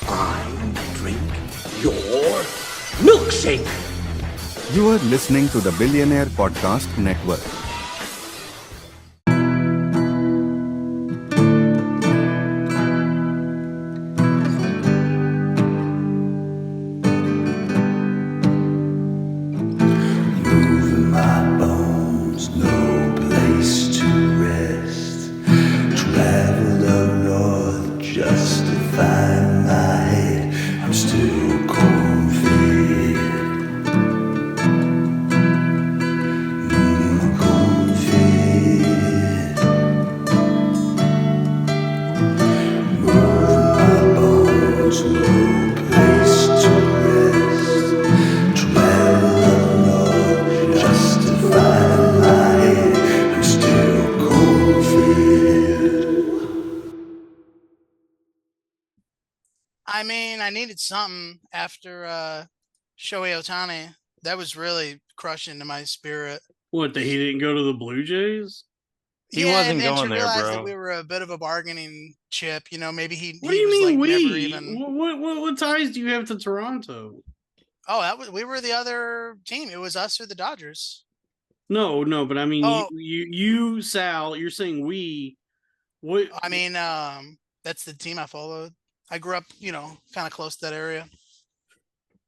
I drink your milkshake. You are listening to the Billionaire Podcast Network. Moving my bones, no place to rest. Travel the north just to find my head. I'm still cornfed. Cornfed. Moving my bones, no place to rest. Travel the north just to find my head. I'm still cornfed. I mean, I needed something after Shohei Ohtani. That was really crushing to my spirit. What, that he didn't go to the Blue Jays? He wasn't and going to there, realize bro. that we were a bit of a bargaining chip. You know, maybe he. What he do you was mean like we? Never even. What ties do you have to Toronto? Oh, we were the other team. It was us or the Dodgers. No, but I mean, Oh. you, Sal, you're saying we. What? I mean, that's the team I followed. I grew up, kind of close to that area.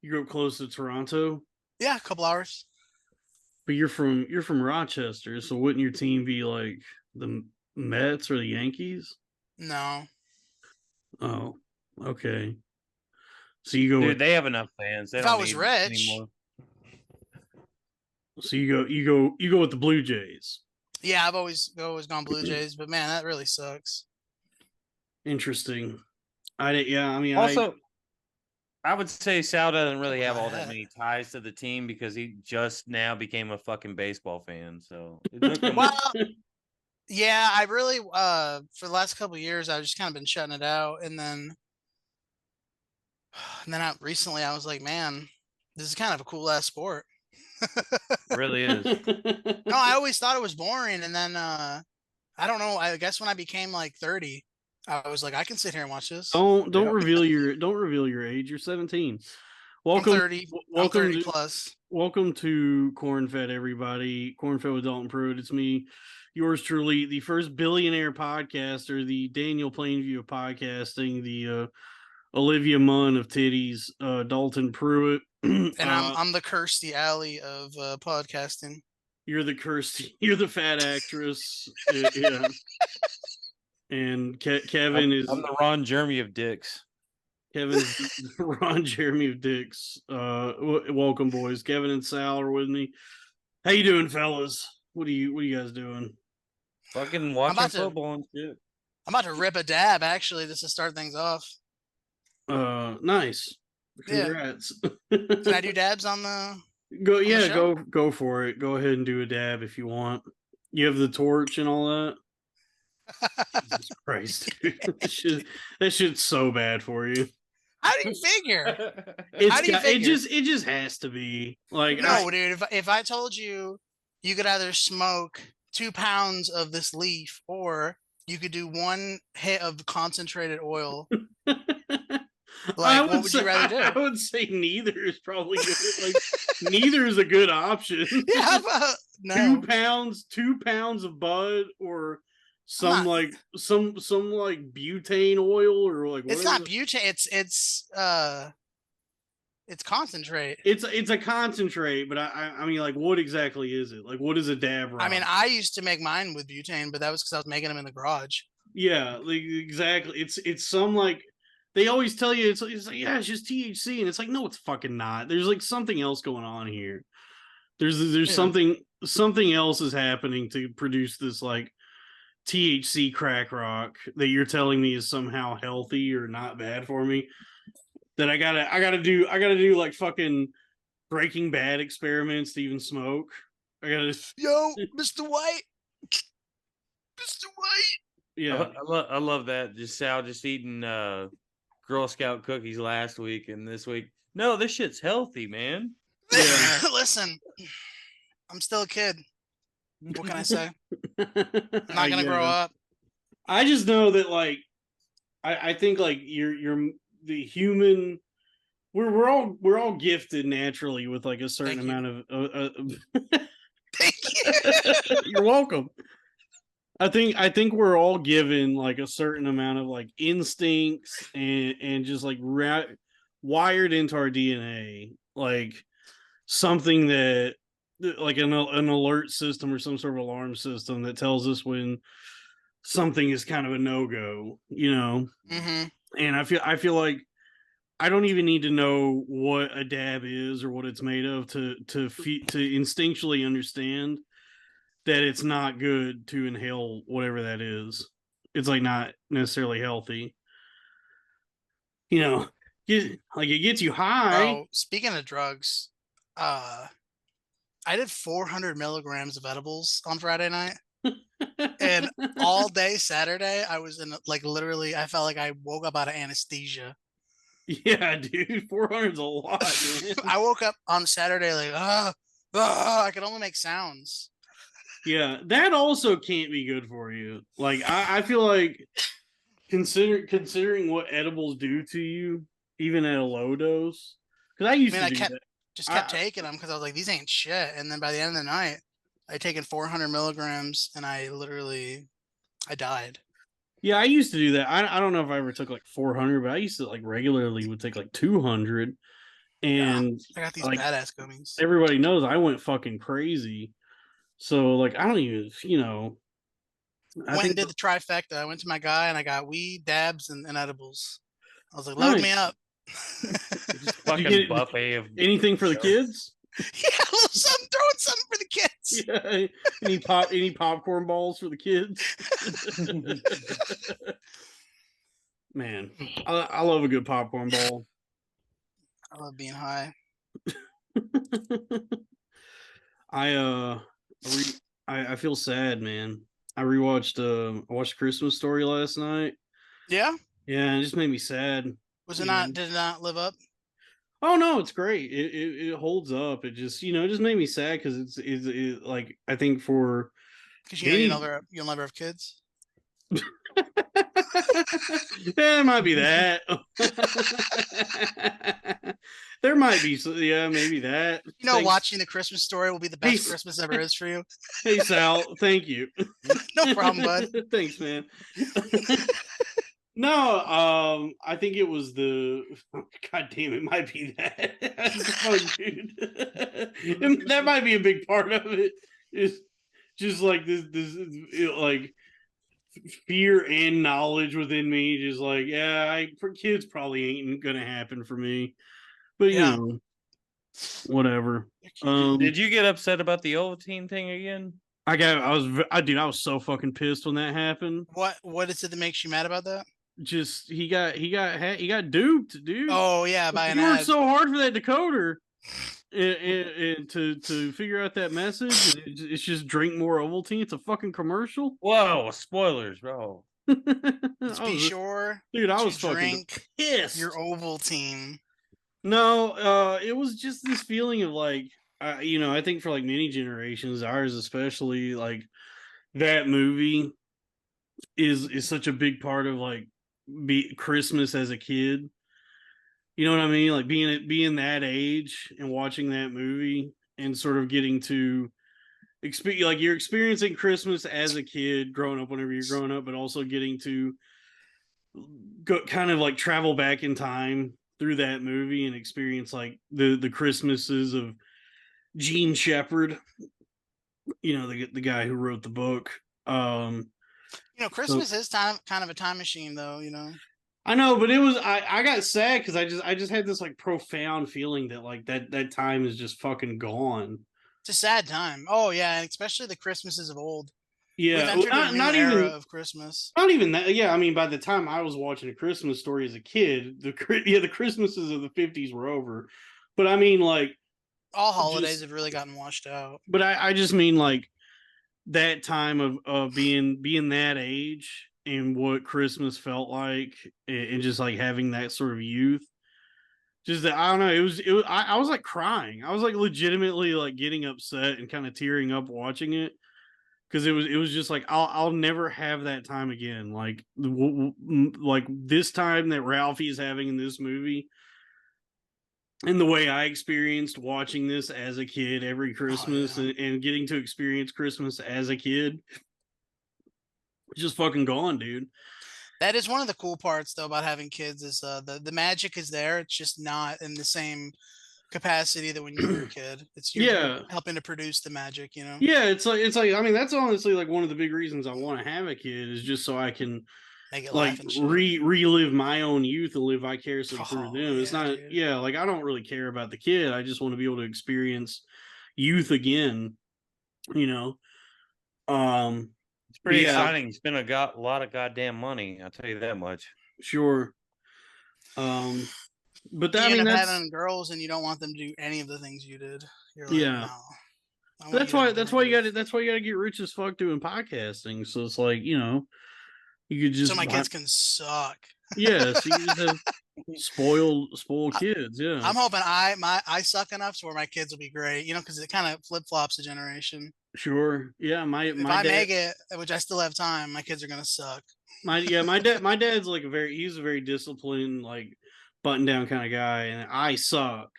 You grew up close to Toronto, Yeah, a couple hours. but you're from Rochester, so wouldn't your team be like the Mets or the Yankees? No. Oh, okay. So you go. Dude, they have enough fans. They If don't I was need rich- anymore. So you go with the Blue Jays. Yeah, I've always gone Blue Jays, but man, that really sucks. Interesting. I Also, I would say Sal doesn't really have all that What? many ties to the team because he just now became a fucking baseball fan. So it took him- Well, yeah, I really for the last couple of years I've just kind of been shutting it out, and then recently I was like, man, this is kind of a cool ass sport. really is. No, I always thought it was boring, and then I don't know. I guess when I became like 30, I was like, I can sit here and watch this. Don't Yeah. reveal your age. You're 17. I'm Welcome 30. welcome I'm 30 to, plus. welcome to Cornfed, everybody. Cornfed with Dalton Pruitt. It's me, yours truly, the first billionaire podcaster, the Daniel Plainview of podcasting, the Olivia Munn of titties, Dalton Pruitt. And I'm the Kirstie Alley of podcasting. You're the Kirsty. You're the fat actress. Yeah. And Kevin is I'm the Ron Jeremy of dicks. Kevin's Ron Jeremy of Dicks. Welcome, boys. Kevin and Sal are with me. How you doing, fellas? What are you guys doing? Fucking watching about to- football and shit. I'm about to rip a dab actually, just to start things off. Nice. Yeah. Congrats. Can I do dabs on the? Go show? go for it. Go ahead and do a dab if you want. You have the torch and all that. Jesus Christ, dude. that shit's so bad for you. How do you figure? It's How do you got- figure? it just has to be like No, dude. If I told you you could either smoke 2 pounds of this leaf, or you could do 1 hit of concentrated oil. Like, what would you rather do? I would say neither is probably good. Like, neither is a good option. Yeah, how about no? 2 pounds of bud, or some not- like some like butane oil, or like what It's is not it? butane. It's concentrate. It's a concentrate, but I mean, like, what exactly is it? Like, what is a dab? I mean, rock? I used to make mine with butane, but that was because I was making them in the garage. Yeah, like, exactly. It's some like they always tell you it's like, yeah, it's just THC, and it's like, no, it's fucking not. There's like something else going on here. There's Yeah. something else is happening to produce this like THC crack rock that you're telling me is somehow healthy or not bad for me. That I gotta do like fucking Breaking Bad experiments to even smoke. I gotta Yo, Mr. White. Mr. White. yeah. I love that. Just Sal just eating Girl Scout cookies last week and this week. No, this shit's healthy, man. Yeah. Listen, I'm still a kid. What can I say? I'm I not gonna get grow it. up. I just know that like I think like you're the human. We're all gifted naturally with like a certain Thank you. amount of. Thank you. You're welcome. I think we're all given like a certain amount of like instincts and just like wired into our DNA, like something that like an alert system or some sort of alarm system that tells us when something is kind of a no-go, you know. Hmm. And I feel like I don't even need to know what a dab is or what it's made of to instinctually understand that it's not good to inhale whatever that is. It's like not necessarily healthy. You know, like it gets you high. Bro, speaking of drugs, uh, I did 400 milligrams of edibles on Friday night, and all day Saturday, I was in like literally, I felt like I woke up out of anesthesia. Yeah, dude, 400's a lot, man. I woke up on Saturday like, I could only make sounds. Yeah, that also can't be good for you. Like I feel like considering what edibles do to you, even at a low dose. Because I I used mean, to I do kept that. just kept taking them because I was like, these ain't shit. And then by the end of the night, I'd taken 400 milligrams, and I died. Yeah, I used to do that. I don't know if I ever took like 400, but I used to like regularly would take like 200, Yeah, and I got these like badass gummies. everybody knows I went fucking crazy. So like I don't even, I Went and think did the trifecta. I went to my guy and I got weed, dabs, and edibles. I was like, load me nice. up. Did you Fucking get buffet of anything for the kids? Yeah, a little something, throwing something for the kids. Yeah, any popcorn balls for the kids? Man, I love a good popcorn ball. I love being high. I I feel sad, man. I watched Christmas Story last night. Yeah, Yeah, it just made me sad. was it you not? know. Did it not live up? Oh no, it's great. It holds up. It just it just made me sad because like I think for Because any you'll never have kids. it might be that. There might be maybe that. You know, Thanks. watching the Christmas Story will be the best Hey, Christmas ever is for you. Hey Sal, thank you. No problem, bud. Thanks, man. No, I think it was the. God damn, it might be that. Fuck, dude. That might be a big part of it. Is just like like fear and knowledge within me. Just like, yeah, for kids probably ain't gonna happen for me. But Yeah. whatever. Did you get upset about the Ovaltine thing again? I was so fucking pissed when that happened. What is it that makes you mad about that? Just he got duped, dude. Oh yeah, by an You worked ad. so hard for that decoder, and to figure out that message. It's just drink more Ovaltine. It's a fucking commercial. Whoa, spoilers, bro. Let's be sure, dude. I to was fucking drink pissed. your Ovaltine. No, it was just this feeling of like, I think for like many generations, ours especially, like that movie is such a big part of like Christmas as a kid. You know what I mean? Like being that age and watching that movie and sort of getting to like you're experiencing Christmas as a kid growing up whenever you're growing up, but also getting to go kind of like travel back in time through that movie and experience like the Christmases of Gene Shepard, the guy who wrote the book. Christmas is kind of a time machine, though. I know, but it was I got sad because I just had this like profound feeling that like that time is just fucking gone. It's a sad time. Oh yeah, and especially the Christmases of old. Yeah, We've entered a new not era even of Christmas. not even that. Yeah, I mean, by the time I was watching A Christmas Story as a kid, the Christmases of the 50s were over. But I mean, like all holidays have really gotten washed out. But I just mean like that time of being that age and what Christmas felt like, and just like having that sort of youth. Just that I don't know. It was I was like crying. I was like legitimately like getting upset and kind of tearing up watching it because it was just like I'll never have that time again. Like like this time that Ralphie is having in this movie, and the way I experienced watching this as a kid every Christmas and getting to experience Christmas as a kid, just fucking gone, dude. That is one of the cool parts though about having kids is the magic is there. It's just not in the same capacity that when you were a kid. It's you're helping to produce the magic, you know? Yeah, it's like I mean that's honestly like one of the big reasons I want to have a kid is just so I can Make it like laugh and shit. relive my own youth and live vicariously through Oh, them. It's yeah, not dude. like I don't really care about the kid. I just want to be able to experience youth again, you know. It's pretty Yeah. exciting. You spend a lot of goddamn money. I'll tell you that much. Sure. But that, I You mean end up that's having girls and you don't want them to do any of the things you did. You're like, Yeah. no. I want that's you to why be that's why you got creative. that's why you got to get rich as fuck doing podcasting. So it's like, you know, you could just So my kids can suck. yeah, so you just have spoiled kids. Yeah, I'm hoping I suck enough to where my kids will be great, you know, because it kind of flip flops a generation. sure. Yeah, my If I dad, make it, which I still have time, my kids are gonna suck. my dad's like he's a very disciplined, like button down kind of guy, and I suck.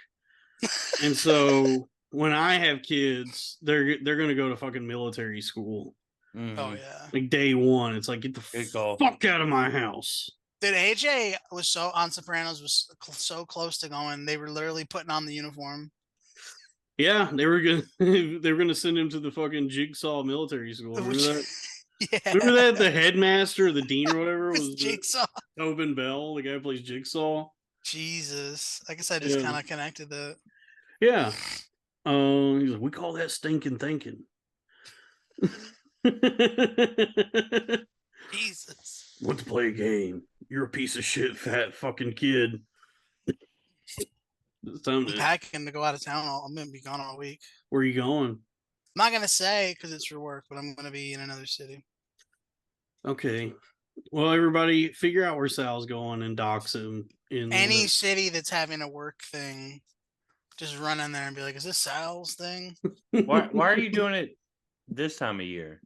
And so when I have kids, they're gonna go to fucking military school. Oh yeah. Like day one, it's like get the Good call. fuck out of my house. Dude, AJ was so on Sopranos was so close to going. They were literally putting on the uniform. Yeah, they were gonna send him to the fucking Jigsaw military school. Remember that? Yeah. Remember that the headmaster, the dean, or whatever was Jigsaw. Tobin Bell, the guy who plays Jigsaw. Jesus, I guess I just Yeah. kind of connected that. Yeah. He's like, we call that stinking thinking. Jesus. Let's play a game. You're a piece of shit, fat fucking kid. It's time I'm to. packing to go out of town. I'm gonna be gone all week. Where are you going? I'm not gonna say because it's for work, but I'm gonna be in another city. Okay. Well, everybody, figure out where Sal's going and dox him in Any city that's having a work thing, just run in there and be like, "Is this Sal's thing?" Why are you doing it this time of year?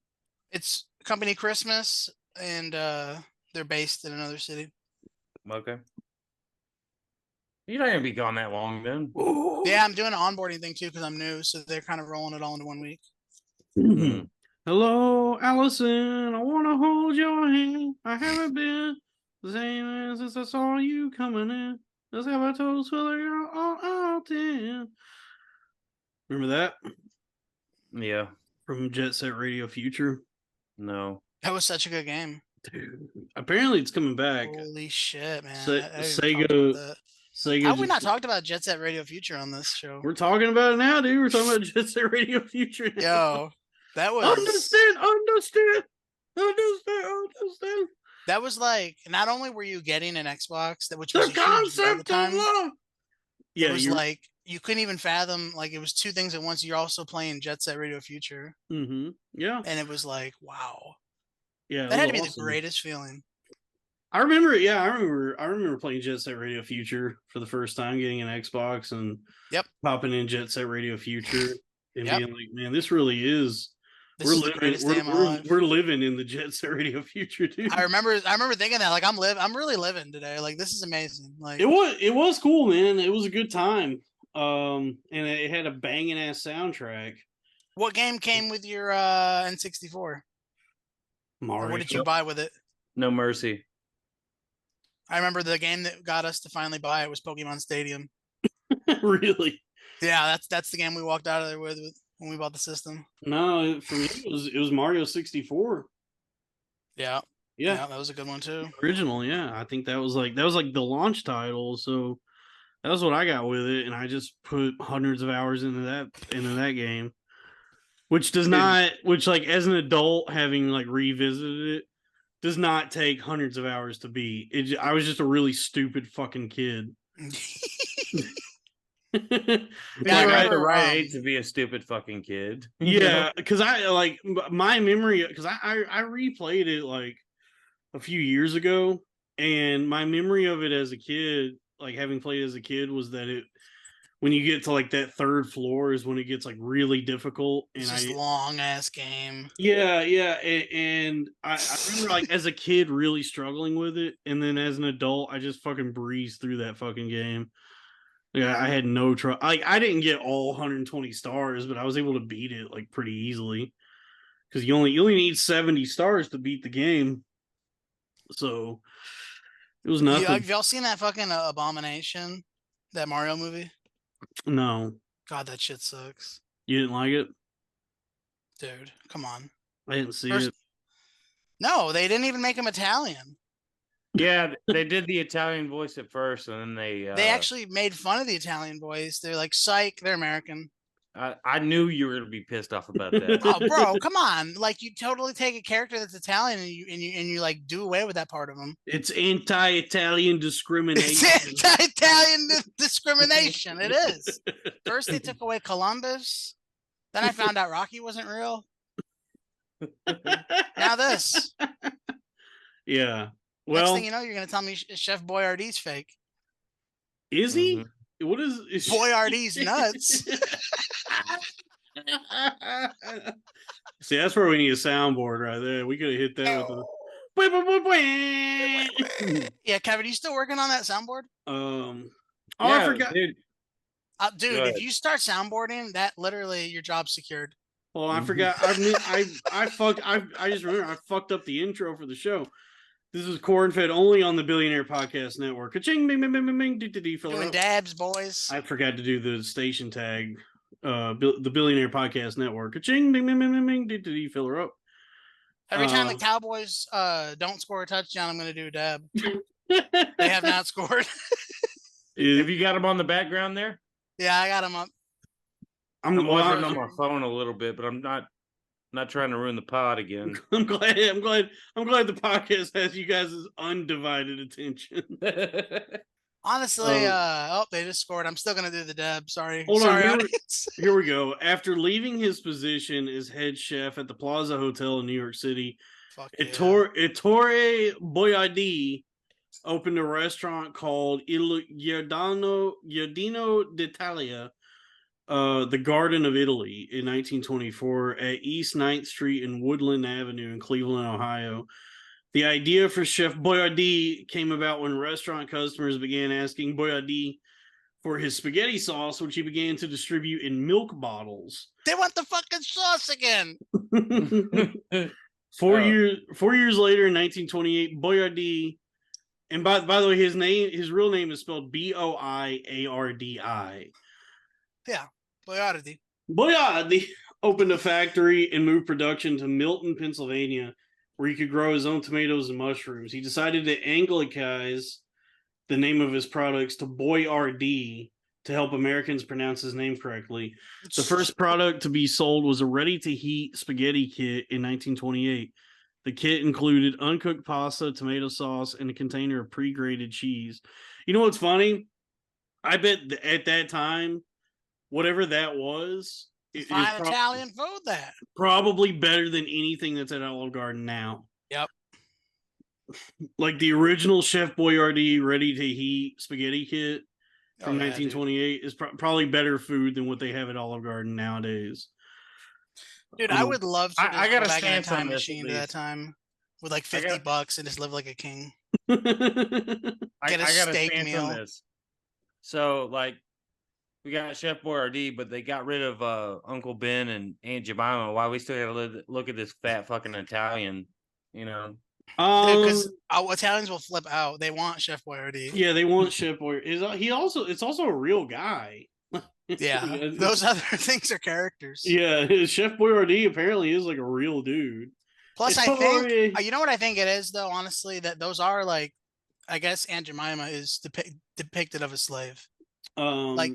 It's company Christmas, and they're based in another city. Okay. You're not gonna be gone that long then. Yeah, I'm doing an onboarding thing too because I'm new, so they're kind of rolling it all into 1 week. Mm. Hello, Allison. I want to hold your hand. I haven't been the same since I saw you coming in. Let's have a toast for the girl all out in. Remember that Yeah. from Jet Set Radio Future? No. That was such a good game. Dude, apparently it's coming back. Holy shit, man! Se- I didn't Sega- talk about that. Sega How have we just- not talked about Jet Set Radio Future on this show? We're talking about it now, dude. We're talking about Jet Set Radio Future now. Yo, that was Understand. that was like not only were you getting an Xbox, which The was a huge deal at the concept of time, love. it Yeah, was you're like you couldn't even fathom like it was two things at once. You're also playing Jet Set Radio Future, yeah, and it was like wow, yeah. that had to was be awesome. the greatest feeling. I remember, yeah, I remember playing Jet Set Radio Future for the first time, getting an Xbox and popping in Jet Set Radio Future and being like, man, this really is. This is the greatest day of my life. We're living in the Jet Set Radio Future, dude. I remember thinking that like I'm really living today. Like this is amazing. Like It was cool, man. It was a good time. And it had a banging ass soundtrack. what game came with your N64? Or Mario. what did you buy with it? No mercy. I remember the game that got us to finally buy it was Pokemon Stadium. Really? Yeah, that's the game we walked out of there with when we bought the system. No, for me it was Mario 64. Yeah, Yeah, that was a good one too. original. Yeah, I think that was like the launch title. So that was what I got with it, and I just put hundreds of hours into that game, which does not, which like as an adult having like revisited it, does not take hundreds of hours to beat. I was just a really stupid fucking kid. Yeah, I Like, I had the remember, right age to be a stupid fucking kid. Yeah, because I like my memory, because I replayed it like a few years ago, and my memory of it as a kid, like having played as a kid, was that when you get to like that third floor is when it gets like really difficult. And It's just long ass game. yeah, and I remember like as a kid really struggling with it, and then as an adult, I just fucking breezed through that fucking game. Yeah, I had no trouble. Like I didn't get all 120 stars, but I was able to beat it like pretty easily because you only need 70 stars to beat the game. So it was nothing. Have y'all seen that fucking Abomination, that Mario movie? No, God, that shit sucks, you didn't like it. dude. Come on. I didn't see First- it. No, they didn't even make him Italian. Yeah, they did the Italian voice at first, and then They actually made fun of the Italian voice. They're like, "Psych, they're American." I knew you were gonna be pissed off about that. Oh, bro, come on! Like, you totally take a character that's Italian and you like do away with that part of them. It's anti-Italian discrimination. It's anti-Italian discrimination. It is. First, they took away Columbus. Then I found out Rocky wasn't real. Now this. Yeah. Next Well, thing you know, you're gonna tell me Chef Boyardee's fake. is he? Mhm. What is Boyardee's nuts. See, that's where we need a soundboard right there. We could have hit that with a. Yeah, Kevin, you still working on that soundboard? Oh, Yeah, I forgot. dude. Dude, Go if ahead. you start soundboarding, that literally your job's secured. Well, I forgot. I just remember I fucked up the intro for the show. This is Corn Fed only on the Billionaire Podcast Network. Ka-ching, bing, bing, bing, bing, bing, dee-dee-dee, fill it Doing up. dabs, boys. I forgot to do the station tag. The Billionaire Podcast Network. Ka-ching, bing, bing, bing, bing, bing, dee-dee-dee, fill her up. Every time the Cowboys don't score a touchdown, I'm gonna do a dab. They have not scored. Have you got them on the background there? Yeah, I got them up. I'm watching on my phone a little bit, but I'm not trying to ruin the pod again. I'm glad the podcast has you guys' undivided attention. Honestly, they just scored. I'm still gonna do the dab. Sorry. Hold on, Sorry, here- audience. Here we go. After leaving his position as head chef at the Plaza Hotel in New York City, Fuck yeah. Ettore Boiardi opened a restaurant called Il Giardino d'Italia, the Garden of Italy, in 1924 at East 9th Street and Woodland Avenue in Cleveland, Ohio. The idea for Chef Boyardee came about when restaurant customers began asking Boyardee for his spaghetti sauce, which he began to distribute in milk bottles. They want the fucking sauce again. 4 years later, in 1928, Boyardee, and by the way, his real name is spelled Boiardi. Boyardi. Boyardee opened a factory and moved production to Milton, Pennsylvania, where he could grow his own tomatoes and mushrooms. He decided to Anglicize the name of his products to Boyardee to help Americans pronounce his name correctly. The first product to be sold was a ready-to-heat spaghetti kit in 1928. The kit included uncooked pasta, tomato sauce, and a container of pre-grated cheese. You know what's funny? I bet at that time, whatever that was, it Fine is Italian food. That. probably better than anything that's at Olive Garden now. Yep. Like the original Chef Boyardee ready-to-heat spaghetti kit Oh, from yeah, 1928 is probably better food than what they have at Olive Garden nowadays. Dude, I would love to I just got go a back in a stance on time this, machine at to that least. time with like I got- $50 and just live like a king. I Get a got steak stance meal. on this. So, like, we got Chef Boyardee, but they got rid of Uncle Ben and Aunt Jemima. Why we still got to look at this fat fucking Italian? You know, Because Italians will flip out. They want Chef Boyardee. Yeah, they want Chef Boyardee. It's also a real guy. Yeah, those other things are characters. Yeah, Chef Boyardee apparently is like a real dude. Plus, I Ettore- think you know what I think it is though. Honestly, that those are like, I guess Aunt Jemima is depicted of a slave, like,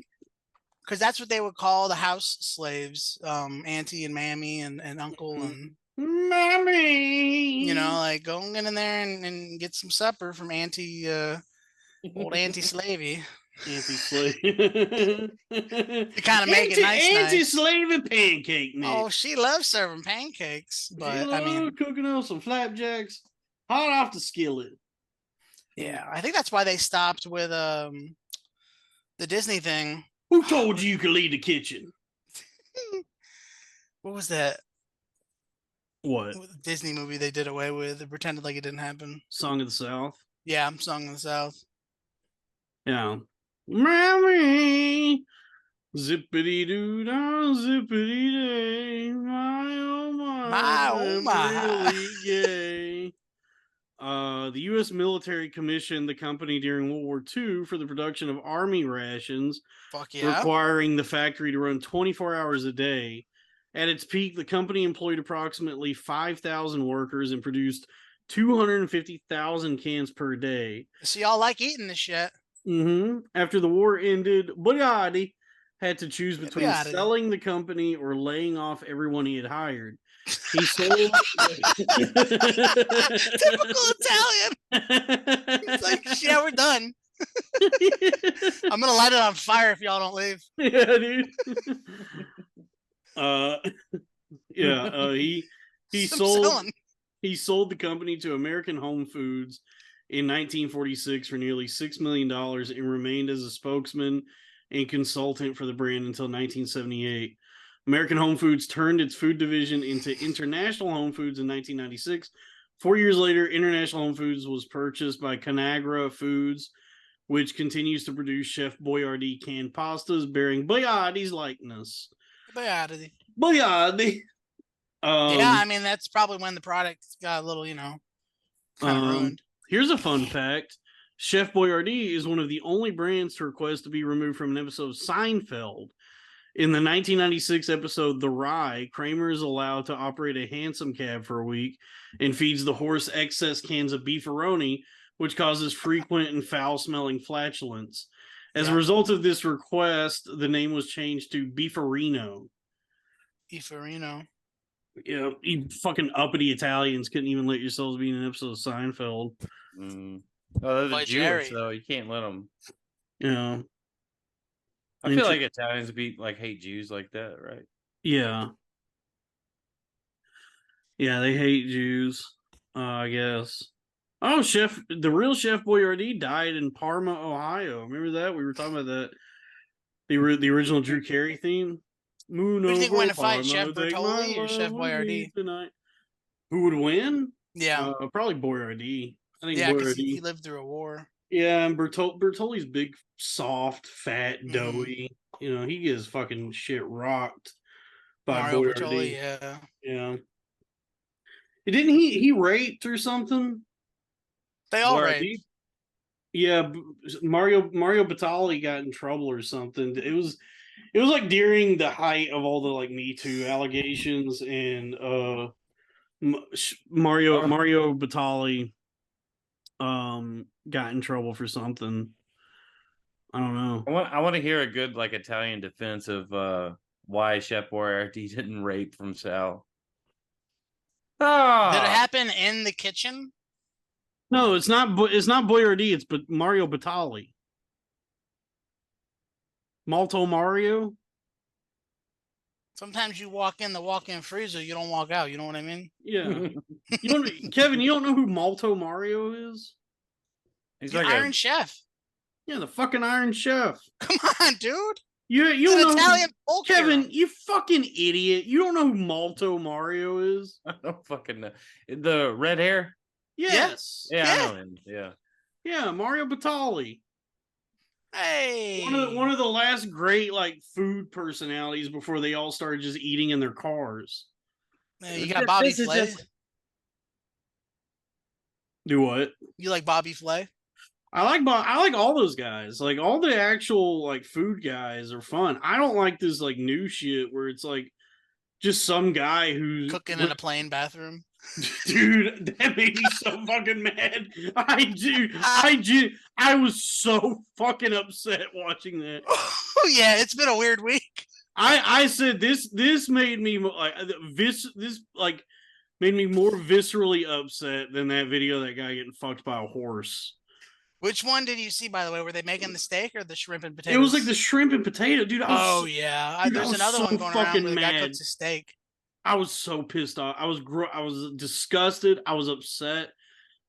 because that's what they would call the house slaves, auntie and mammy and uncle and Mommy, you know, like go and get in there and get some supper from auntie, old auntie slavey. anti-slave. To kind of make it nice. Anti-slave pancake mix. Oh, she loves serving pancakes, but I mean, cooking up some flapjacks hot off the skillet. yeah, I think that's why they stopped with the Disney thing. Who told you could leave the kitchen? What was that What? Disney movie they did away with? They pretended like it didn't happen. Song of the South? Yeah, I'm Song of the South. Yeah. Mommy, zippity doo dah, zippity day, my oh My, oh I'm my. really gay. The U.S. military commissioned the company during World War II for the production of army rations, Fuck yeah. requiring the factory to run 24 hours a day. At its peak, the company employed approximately 5,000 workers and produced 250,000 cans per day. So y'all like eating this shit. After the war ended, Boyardi had to choose between Boyardi. selling the company or laying off everyone he had hired. He sold. Typical Italian. It's like, yeah, we're done. I'm gonna light it on fire if y'all don't leave. Yeah, dude. He I'm sold selling. he sold the company to American Home Foods in 1946 for nearly $6 million and remained as a spokesman and consultant for the brand until 1978. American Home Foods turned its food division into International Home Foods in 1996. 4 years later, International Home Foods was purchased by Conagra Foods, which continues to produce Chef Boyardee canned pastas bearing Boyardee's likeness. Boyardi. Boyardee. Yeah, I mean that's probably when the product got a little, kind of ruined. Here's a fun fact. Chef Boyardee is one of the only brands to request to be removed from an episode of Seinfeld. In the 1996 episode The Rye, Kramer is allowed to operate a Hansom cab for a week and feeds the horse excess cans of beefaroni, which causes frequent and foul-smelling flatulence. As a result of this request, the name was changed to Beefarino. Beefarino. Yeah, you fucking uppity Italians couldn't even let yourselves be in an episode of Seinfeld. Oh, they're the Like Jewish, Jerry. though. You can't let them. Yeah. I feel like Italians be like hate Jews like that, right? Yeah. Yeah, they hate Jews, I guess. Oh, the real Chef Boyardee died in Parma, Ohio. Remember that? We were talking about that. The original Drew Carey theme. Moon Who do you think over would win a fight, Parma, Chef take my Bertoli or love Chef with me Boyardee? tonight. Who would win? Yeah, Probably Boyardee. I think yeah, because Boyardee. he lived through a war. Yeah, and Bertoli's big, soft, fat, doughy. He gets fucking shit rocked by Mario Boyardee. Bertoli, yeah. Yeah. Didn't he raped or something? They all Boyardee? raped. Yeah, Mario Batali got in trouble or something. It was like during the height of all the like Me Too allegations, and Mario Batali got in trouble for something. I don't know. I want to hear a good like Italian defense of why Chef Boyardee didn't rape from Sal. Did Ah, it happen in the kitchen? No, it's not Boyardee. It's Mario Batali. Malto Mario. Sometimes you walk in the walk-in freezer, you don't walk out. You know what I mean? Yeah. Kevin, you don't know who Malto Mario is? he's The like Iron Chef. Yeah, the fucking Iron Chef. Come on, dude. You He's don't an know Italian folk Kevin, hero. you fucking idiot. You don't know who Malto Mario is? I don't fucking know. The red hair. Yes. Yeah, Yeah. I know him. Yeah. Yeah, Mario Batali. Hey. One of the last great like food personalities before they all started just eating in their cars. Hey, you got Bobby This is Flay. just- Do what? You like Bobby Flay? I like all those guys. Like all the actual like food guys are fun. I don't like this like new shit where it's like just some guy who's Cooking in a plain bathroom. Dude, that made me so fucking mad. I was so fucking upset watching that. Oh yeah, it's been a weird week. I said this made me like made me more viscerally upset than that video of that guy getting fucked by a horse. Which one did you see, by the way? Were they making the steak or the shrimp and potatoes? It was like the shrimp and potato, dude. Oh yeah, dude, I there's was another so one going around fucking where the guy mad. cooks a steak. I was so pissed off. I was disgusted. I was upset.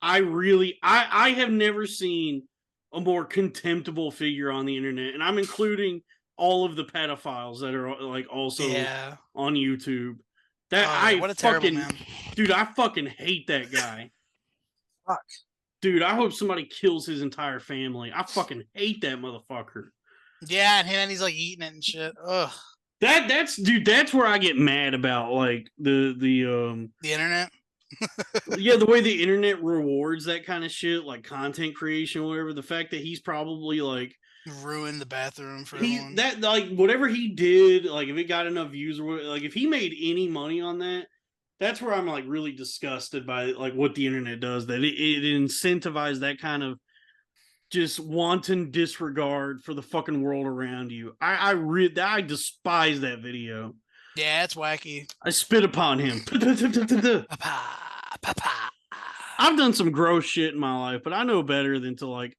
I have never seen a more contemptible figure on the internet, and I'm including all of the pedophiles that are like also Yeah. on YouTube. That Oh, yeah, I what a terrible fucking man. dude, I fucking hate that guy. Fuck. Dude, I hope somebody kills his entire family. I fucking hate that motherfucker. Yeah, and he's like eating it and shit. Ugh. That's where I get mad about like the The internet. yeah, the way the internet rewards that kind of shit, like content creation, or whatever. The fact that he's probably like Ruined the bathroom for he everyone. that like whatever he did, like if it got enough views or whatever, like if he made any money on that, that's where I'm like really disgusted by like what the internet does. That it incentivizes that kind of just wanton disregard for the fucking world around you. I despise that video. Yeah, it's wacky. I spit upon him. Papa, papa. I've done some gross shit in my life, but I know better than to like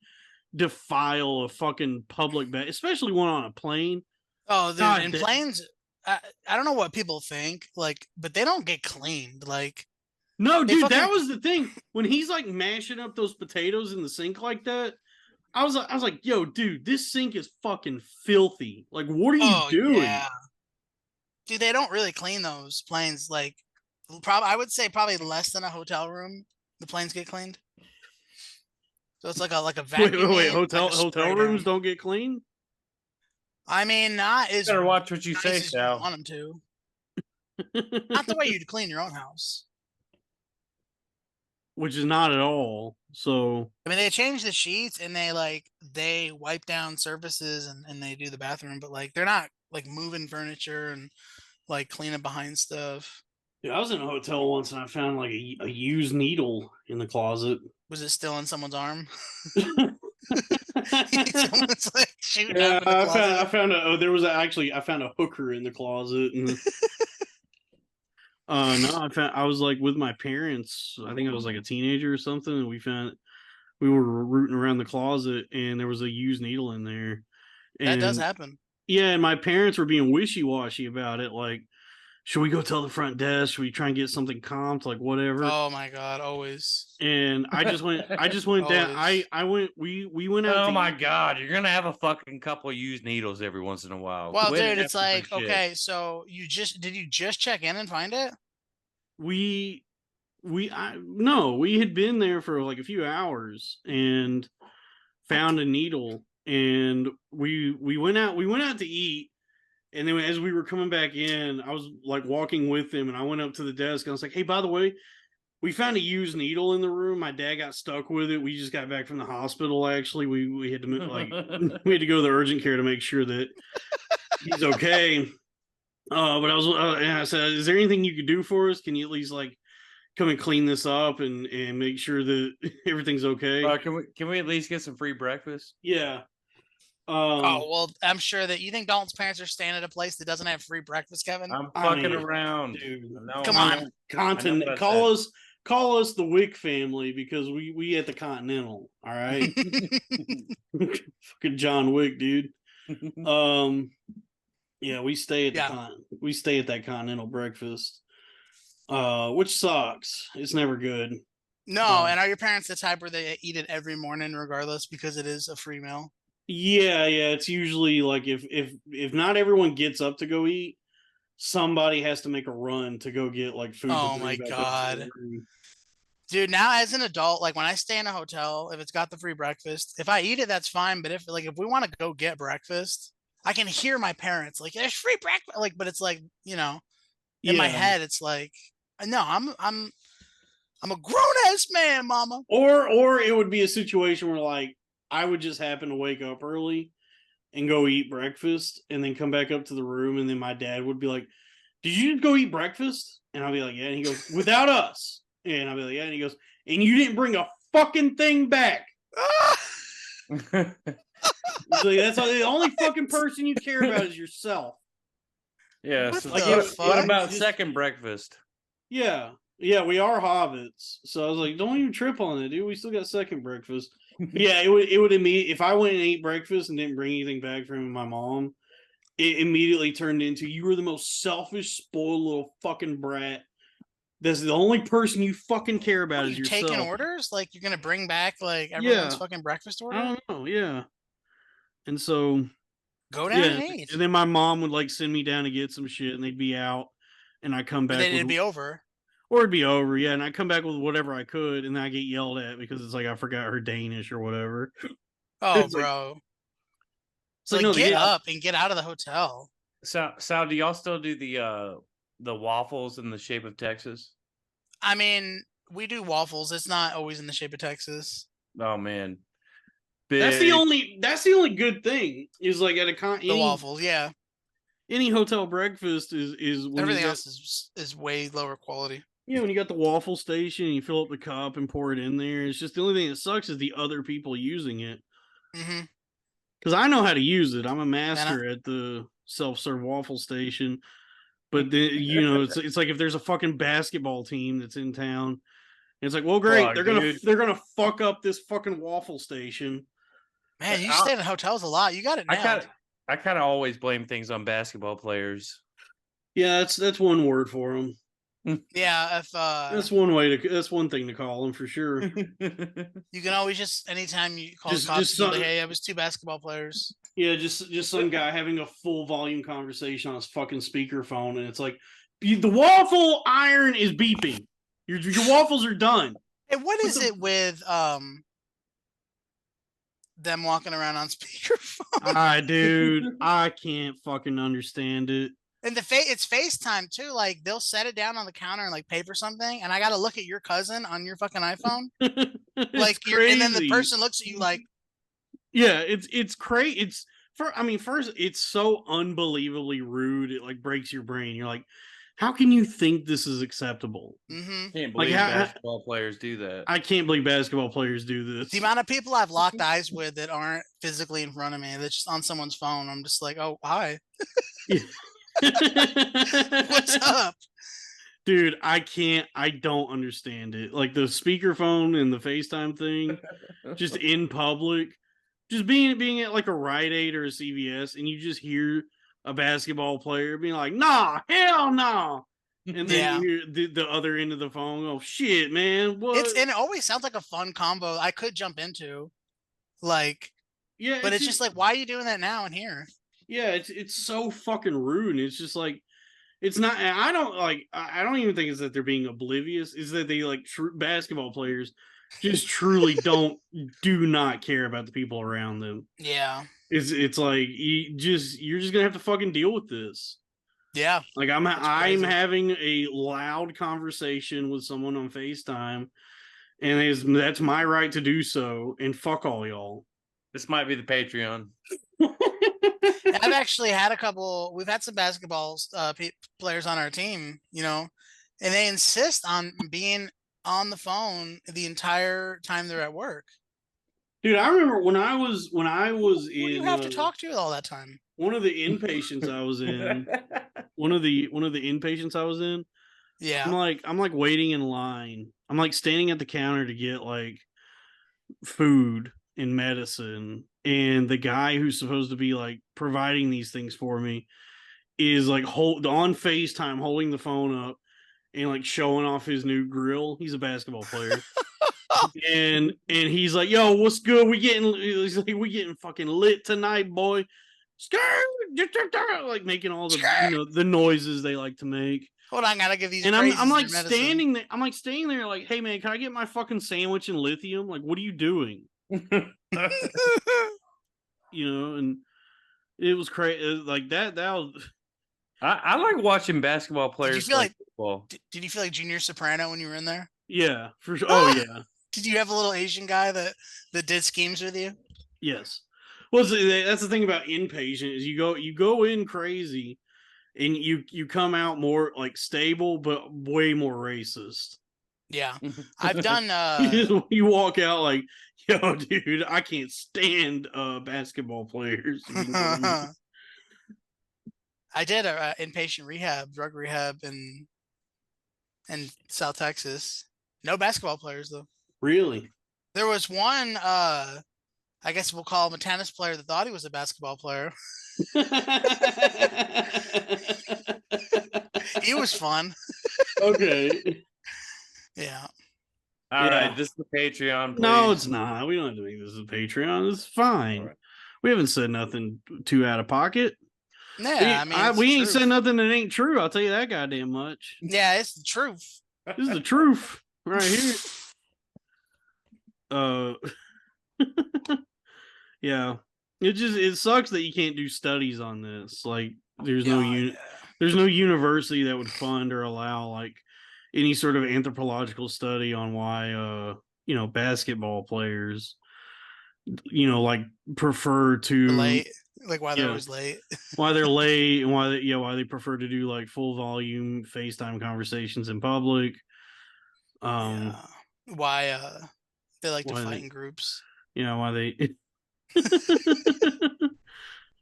defile a fucking public bed, especially one on a plane. Oh, God, in that- planes, I don't know what people think, like, but they don't get cleaned. Like, No, They dude, that fucking- was the thing. When he's like mashing up those potatoes in the sink like that, I was like, yo, dude, this sink is fucking filthy. Like, what are you doing? yeah. Dude, they don't really clean those planes. Like, probably I would say probably less than a hotel room. The planes get cleaned. So it's like a Wait, vacuum. hotel rooms don't get clean? I mean, not as Better watch what you nice say, as you Sal. want them to. Not the way you'd clean your own house. Which is not at all. So I mean, they change the sheets and they wipe down surfaces and they do the bathroom, but like they're not like moving furniture and like cleaning behind stuff. yeah, I was in a hotel once and I found like a used needle in the closet. Was it still in someone's arm? Yeah, Someone's like shooting out in the I closet. found I found a hooker in the closet. And no, I was like with my parents. I think I was like a teenager or something, and we were rooting around the closet, and there was a used needle in there. That does And- happen. Yeah, and my parents were being wishy washy about it. Like, should we go tell the front desk? Should we try and get something comped? Like, whatever. Oh my god, always. And I just went down. Always. We went out. Oh to my eat. god, you're gonna have a fucking couple used needles every once in a while. Well, Quit dude, it's asking for like, shit. okay, so did you just check in and find it? No, we had been there for like a few hours and found a needle, and we went out to eat, and then as we were coming back in, I was like walking with them, and I went up to the desk and I was like, hey, by the way, we found a used needle in the room. My dad got stuck with it. We just got back from the hospital. Actually, we had to like we had to go to the urgent care to make sure that he's okay. But and I said, is there anything you could do for us? Can you at least like come and clean this up and make sure that everything's okay? Can we at least get some free breakfast? Yeah. Oh well, I'm sure that you think Dalton's parents are staying at a place that doesn't have free breakfast, Kevin. I'm I fucking mean, around. dude, No, Come I on. know- Continent. what I Call us the Wick family because we at the Continental. All right. Fucking John Wick, dude. Yeah, we stay at we stay at that Continental breakfast. Which sucks. It's never good. No, and are your parents the type where they eat it every morning regardless because it is a free meal? Yeah, it's usually like if not everyone gets up to go eat, somebody has to make a run to go get like food. to Oh bring my back up to God. the room. Dude, now as an adult, like when I stay in a hotel, if it's got the free breakfast, if I eat it, that's fine. But if we want to go get breakfast, I can hear my parents like, "There's free breakfast," like, but it's like, in my Yeah. head, it's like, no, I'm a grown ass man, mama. Or it would be a situation where like I would just happen to wake up early and go eat breakfast and then come back up to the room, and then my dad would be like, "Did you just go eat breakfast?" And I'll be like, "Yeah." And he goes, "Without us?" And I'll be like, "Yeah." And he goes, "And you didn't bring a fucking thing back." He's like, "That's the only fucking person you care about is yourself." Yeah. What So the what fuck? about Just- second breakfast? Yeah, we are hobbits. So I was like, "Don't even trip on it, dude. We still got second breakfast." Yeah, it would immediately, if I went and ate breakfast and didn't bring anything back for him and my mom, it immediately turned into, you were the most selfish, spoiled little fucking brat. That's the only person you fucking care about What, are is you yourself. taking orders? Like you're gonna bring back like everyone's Yeah. fucking breakfast I order? don't know, yeah. And so Go down Yeah, and eat. and then my mom would like send me down to get some shit, and they'd be out, and I come And back, then with, it'd be over. or it'd be over, yeah, and I come back with whatever I could, and then I get yelled at because it's like I forgot her Danish or whatever. Oh, It's like, bro. it's like Like, no, get the, up and get out of the hotel. So, Sal, do y'all still do the waffles in the shape of Texas? I mean, we do waffles. It's not always in the shape of Texas. Oh man, that's the only good thing is like at The waffles, yeah. any hotel breakfast is when Everything you got, else is way lower quality. yeah, when you got the waffle station and you fill up the cup and pour it in there. It's just the only thing that sucks is the other people using it. Mm-hmm. Because I know how to use it. I'm a master at the self-serve waffle station. But then it's like if there's a fucking basketball team that's in town, it's like, well, great, Fuck, they're gonna fuck up this fucking waffle station. Man, you I'll- stay in hotels a lot. You got it nailed. I kind of always blame things on basketball players. Yeah, that's one word for them. Yeah, if That's one thing to call them for sure. you can always just anytime you call Just- the cops, just you be like, some- hey, it was 2 basketball players. Yeah, just some guy having a full volume conversation on his fucking speakerphone, and it's like the waffle iron is beeping. Your waffles are done. Hey, what is it with them walking around on speakerphone? Dude, I can't fucking understand it. And it's FaceTime too. Like they'll set it down on the counter and like pay for something, and I gotta look at your cousin on your fucking iPhone. It's And then the crazy. person looks at you like, Yeah, it's crazy. First, it's so unbelievably rude. It like breaks your brain. You're like, how can you think this is acceptable? mm-hmm. Can't Like, believe how- basketball players do that. I can't believe basketball players do this. The amount of people I've locked eyes with that aren't physically in front of me, that's just on someone's phone. I'm just like, oh, hi, what's up? Dude, I don't understand it. Like the speakerphone and the FaceTime thing, just in public, just being at like a Rite Aid or a CVS, and you just hear a basketball player being like, "Nah, hell no," and then Yeah. you hear the other end of the phone, "Oh shit, man, what?" And it always sounds like a fun combo I could jump into, like, yeah, but it's just like, why are you doing that now and here? yeah, it's so fucking rude. And it's just like it's not. I don't like. I don't even think it's that they're being oblivious. Is that they like true basketball players just truly do not care about the people around them. Yeah, It's like you're just gonna have to fucking deal with this. yeah, Like I'm crazy. having a loud conversation with someone on FaceTime, and that's my right to do so. And fuck all y'all. This might be the Patreon. I've actually had we've had some basketball players on our team, and they insist on being on the phone the entire time they're at work. Dude, I remember when I was Who do in you have to talk to all that time? one of the inpatients I was in. One of the inpatients I was in. Yeah. I'm like waiting in line. I'm like standing at the counter to get like food and medicine, and the guy who's supposed to be like providing these things for me is like on FaceTime holding the phone up and like showing off his new grill. He's a basketball player. and he's like, "Yo, what's good? We getting fucking lit tonight, boy." Like making all the the noises they like to make. Hold on, gotta give these. And I'm crazies like their medicine. standing there. I'm like standing there, like, "Hey man, can I get my fucking sandwich and lithium? Like, what are you doing?" And it was crazy. Like that was. I like watching basketball players. feel like- football. Did you feel like Junior Soprano when you were in there? Yeah, for sure. Oh yeah, Did you have a little Asian guy that did schemes with you? yes. Well, that's the thing about inpatient is you go in crazy, and you come out more like stable, but way more racist. Yeah, I've done. You walk out like, "Yo, dude, I can't stand basketball players." You know what I mean? I did a inpatient drug rehab in South Texas. No basketball players though. Really? There was one. I guess we'll call him a tennis player that thought he was a basketball player. He was fun. Okay. Yeah. All right, Yeah. this is the Patreon. No, please. it's not. We don't have to make this a Patreon. It's fine. All right. We haven't said nothing too out of pocket. Yeah, I mean, it's we the ain't said truth. nothing that ain't true. I'll tell you that goddamn much. Yeah, it's the truth. This is the truth right here. Yeah, it sucks that you can't do studies on this. Like, there's no there's no university that would fund or allow like any sort of anthropological study on why basketball players like prefer to late, like why they're yeah. always late. why they're late and why they prefer to do like full volume FaceTime conversations in public. Why they like to why fight they- in groups. why they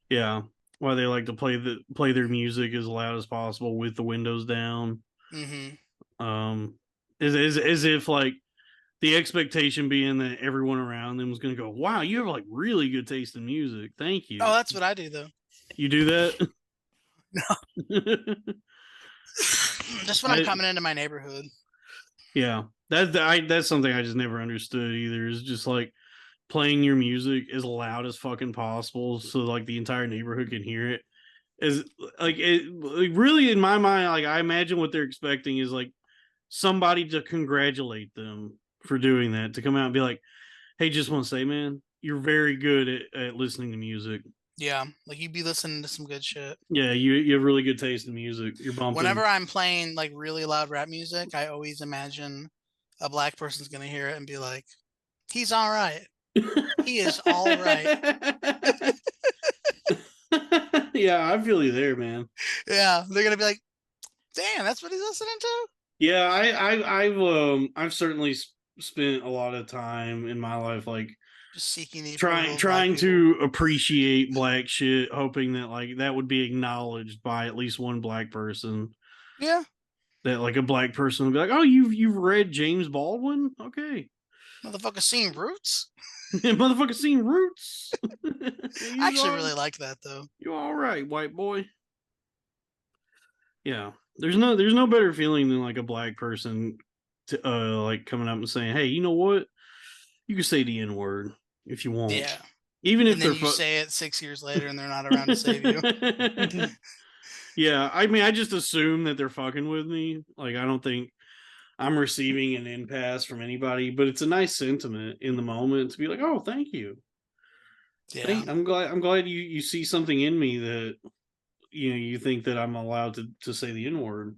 yeah, why they like to play their music as loud as possible with the windows down. As if like the expectation being that everyone around them was going to go, wow, you have like really good taste in music, thank you. Oh, that's what I do though. You do that? No. Just when I'm coming into my neighborhood. Yeah, that's something I just never understood either. Is just like playing your music as loud as fucking possible so like the entire neighborhood can hear it. Is like really in my mind, like I imagine what they're expecting is like somebody to congratulate them for doing that, to come out and be like, hey, just want to say, man, you're very good at listening to music. Yeah, like you'd be listening to some good shit. Yeah, you have really good taste in music. You're bumping. Whenever I'm playing like really loud rap music, I always imagine a black person's gonna hear it and be like, he's all right. He is all right. Yeah, I feel you there, man. Yeah, they're gonna be like, damn, that's what he's listening to. Yeah, I've certainly spent a lot of time in my life like just seeking the trying to appreciate black shit, hoping that like that would be acknowledged by at least one black person. Yeah, that like a black person would be like, oh, you've read James Baldwin, okay. Motherfucker seen Roots. Motherfucker seen Roots. I actually really like that though. You all right, white boy? Yeah, there's no better feeling than like a black person to like coming up and saying, hey, you know what? You can say the N-word if you want. Yeah. Even if and then they're you say it 6 years later and they're not around to save you. Yeah, I mean, I just assume that they're fucking with me. Like, I don't think I'm receiving an impasse from anybody, but it's a nice sentiment in the moment to be like, oh, thank you. Yeah. I'm glad you see something in me that you think that I'm allowed to say the N-word.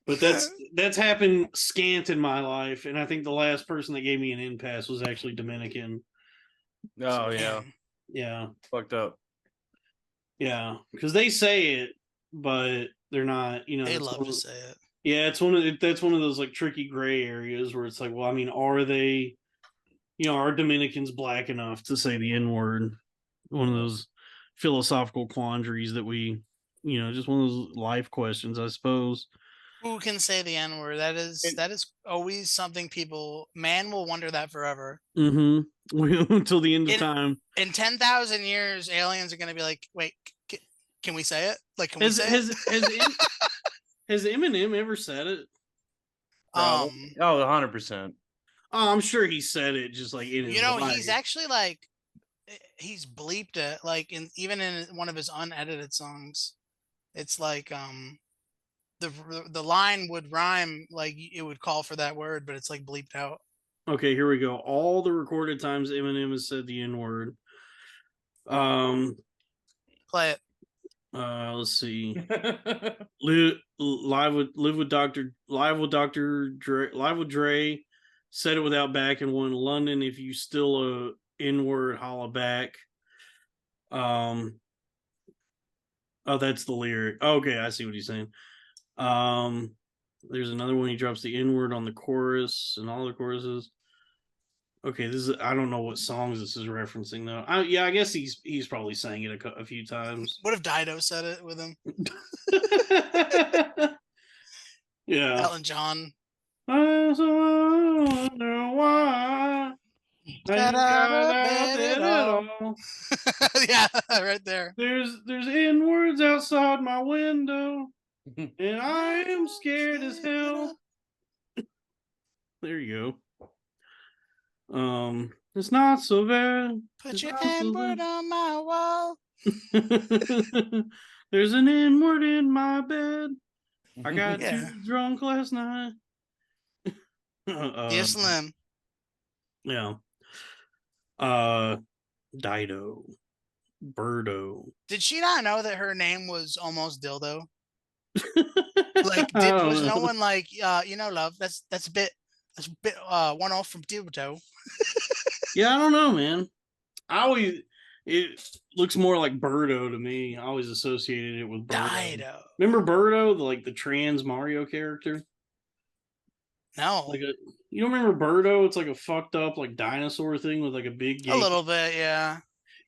But that's happened scant in my life, and I think the last person that gave me an impasse was actually Dominican. Oh yeah. Yeah. Fucked up. Yeah, because they say it, but they're not. They love to say it. Yeah, that's one of those like tricky gray areas where it's like, well, I mean, are they, are Dominicans black enough to say the N-word? One of those philosophical quandaries that we, just one of those life questions, I suppose. Who can say the N-word? That is always something man will wonder that forever. Mm-hmm. Until the end of time. In 10,000 years, aliens are going to be like, wait, can we say it? Like, can we say it? Has Eminem ever said it? 100%. Oh, I'm sure he said it just like in his life. He's actually like, he's bleeped it. Like, even in one of his unedited songs, it's like, the line would rhyme, like it would call for that word, but it's like bleeped out. Okay, here we go. All the recorded times Eminem has said the N-word. Play it. Let's see. Live with Dr. Dre. Said it without backing one. London, if you still a N-word, holla back. Oh, that's the lyric. Okay, I see what he's saying. There's another one. He drops the N-word on the chorus and all the choruses. Okay, I don't know what songs this is referencing though. I guess he's probably sang it a few times. What if Dido said it with him? Yeah. Elton John. I wonder why Got out it all. Yeah, right there. There's N-words outside my window, and I am scared as hell. There you go. It's not so bad. Put It's your not so N-word bad. on my wall. There's an N-word in my bed. I got Yeah. too drunk last night. Dear Slim. Yeah. Dido. Birdo. Did she not know that her name was almost dildo? I don't Was no know. one like, love, that's a bit one off from dildo. Yeah, I don't know, man. It looks more like Birdo to me. I always associated it with Birdo. Dido. Remember Birdo, the trans Mario character? No. You don't remember Birdo? It's like a fucked up dinosaur thing with a big A little bit, yeah.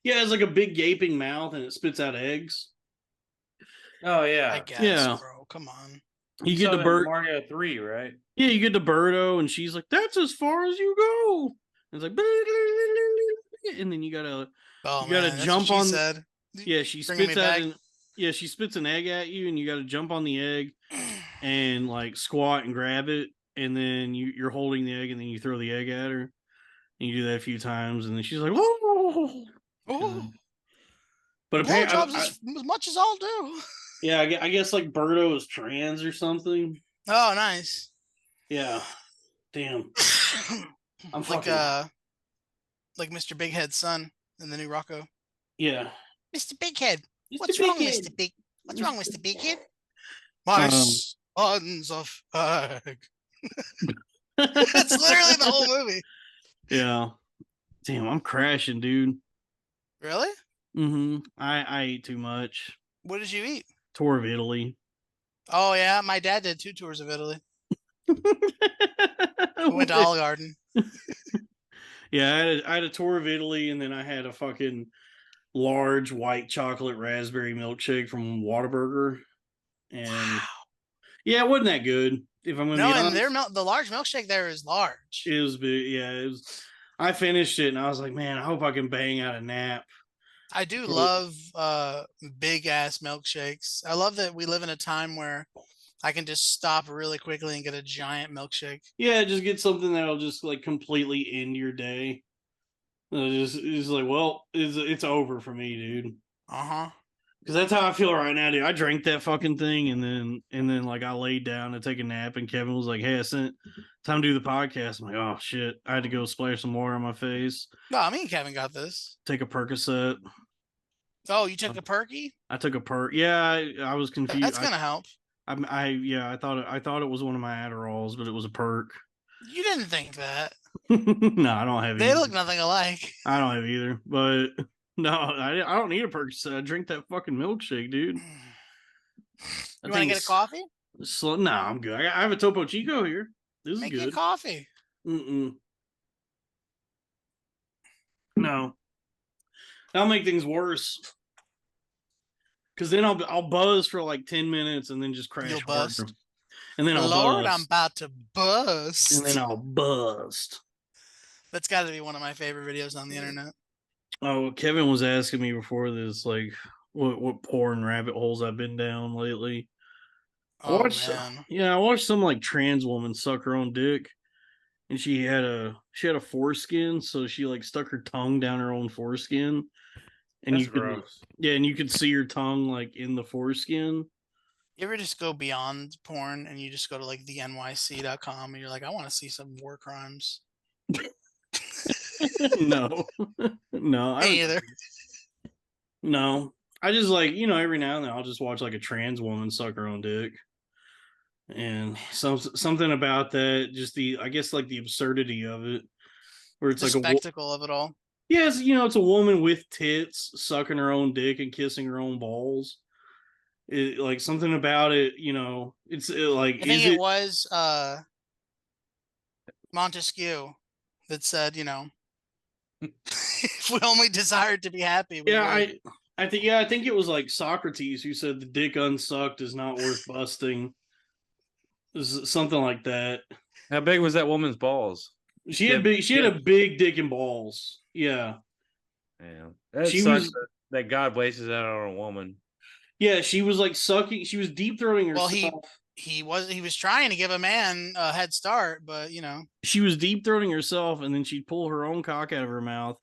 Yeah, it's like a big gaping mouth and it spits out eggs. Oh I yeah. guess, Yeah. bro. Come on. You get saw the that in bird. Mario 3, right? Yeah, you get the Birdo, and she's like, "That's as far as you go." And it's like, and then you gotta That's jump what she on. said. Yeah, she Bringing spits me out back. she spits an egg at you, and you got to jump on the egg and squat and grab it, and then you're holding the egg, and then you throw the egg at her, and you do that a few times, and then she's like, "Whoa!" Oh, But blowjobs apparently, as much as I'll do. yeah, I guess Birdo is trans or something. Oh, nice. Yeah, damn. I'm like fucking like Mr. Big Head's son in the new Rocco. yeah. Mr. Big Head. Mr. What's Big wrong, Head. Mr. Big? What's wrong, Mr. Big Head? My sons of fag. That's literally the whole movie. Yeah. Damn, I'm crashing, dude. Really? Mm-hmm. I ate too much. What did you eat? Tour of Italy. Oh yeah, my dad did 2 tours of Italy. We went to Olive Garden. Yeah, I had a tour of Italy, and then I had a fucking large white chocolate raspberry milkshake from Whataburger. And yeah, it wasn't that good. If I'm gonna be honest. And the large milkshake there is large. It was big. Yeah, it was. I finished it, and I was like, man, I hope I can bang out a nap. I do love big ass milkshakes. I love that we live in a time where I can just stop really quickly and get a giant milkshake. Yeah, just get something that'll just completely end your day. It's like, well, it's over for me, dude. Uh-huh. Because that's how I feel right now, dude. I drank that fucking thing, and then I laid down to take a nap, and Kevin was like, "Hey, I sent time to do the podcast." I'm like, "Oh shit!" I had to go splash some water on my face. No, me and Kevin got this. Take a Percocet. Oh, you took a perky? I took a perk. Yeah, I was confused. That's gonna help. I thought it was one of my Adderalls, but it was a perk. You didn't think that. No, I don't have. They either. look nothing alike. I don't have either, but no, I don't need a Percocet. I drink that fucking milkshake, dude. You want to get a coffee? No, I'm good. I have a Topo Chico here. This Make is you good. a coffee. No, that'll make things worse. Because then I'll buzz for 10 minutes and then just crash. You'll bust. Harder. And then I'll Lord, bust. I'm about to bust. And then I'll bust. That's got to be one of my favorite videos on the internet. Oh, Kevin was asking me before this, what porn rabbit holes I've been down lately. Oh, man. I watched some trans woman suck her own dick, and she had a foreskin, so she stuck her tongue down her own foreskin, and That's gross. And you could see her tongue in the foreskin. You ever just go beyond porn and you just go to the nyc.com and you're like, I want to see some war crimes? No, no, Me either. No, I just every now and then I'll just watch a trans woman suck her own dick, and something about that, just the absurdity of it, where it's The spectacle of it all. Yes, it's a woman with tits sucking her own dick and kissing her own balls. Something about it, it's I think it was Montesquieu that said, if we only desired to be happy. I think it was Socrates who said the dick unsucked is not worth busting. Something like that. How big was that woman's balls? She had a big dick and balls. Yeah. Yeah. That sucks that God wastes that on a woman. Yeah, she was sucking. She was deep throating herself. Well, he was trying to give a man a head start, but you know, She was deep throating herself, and then she'd pull her own cock out of her mouth,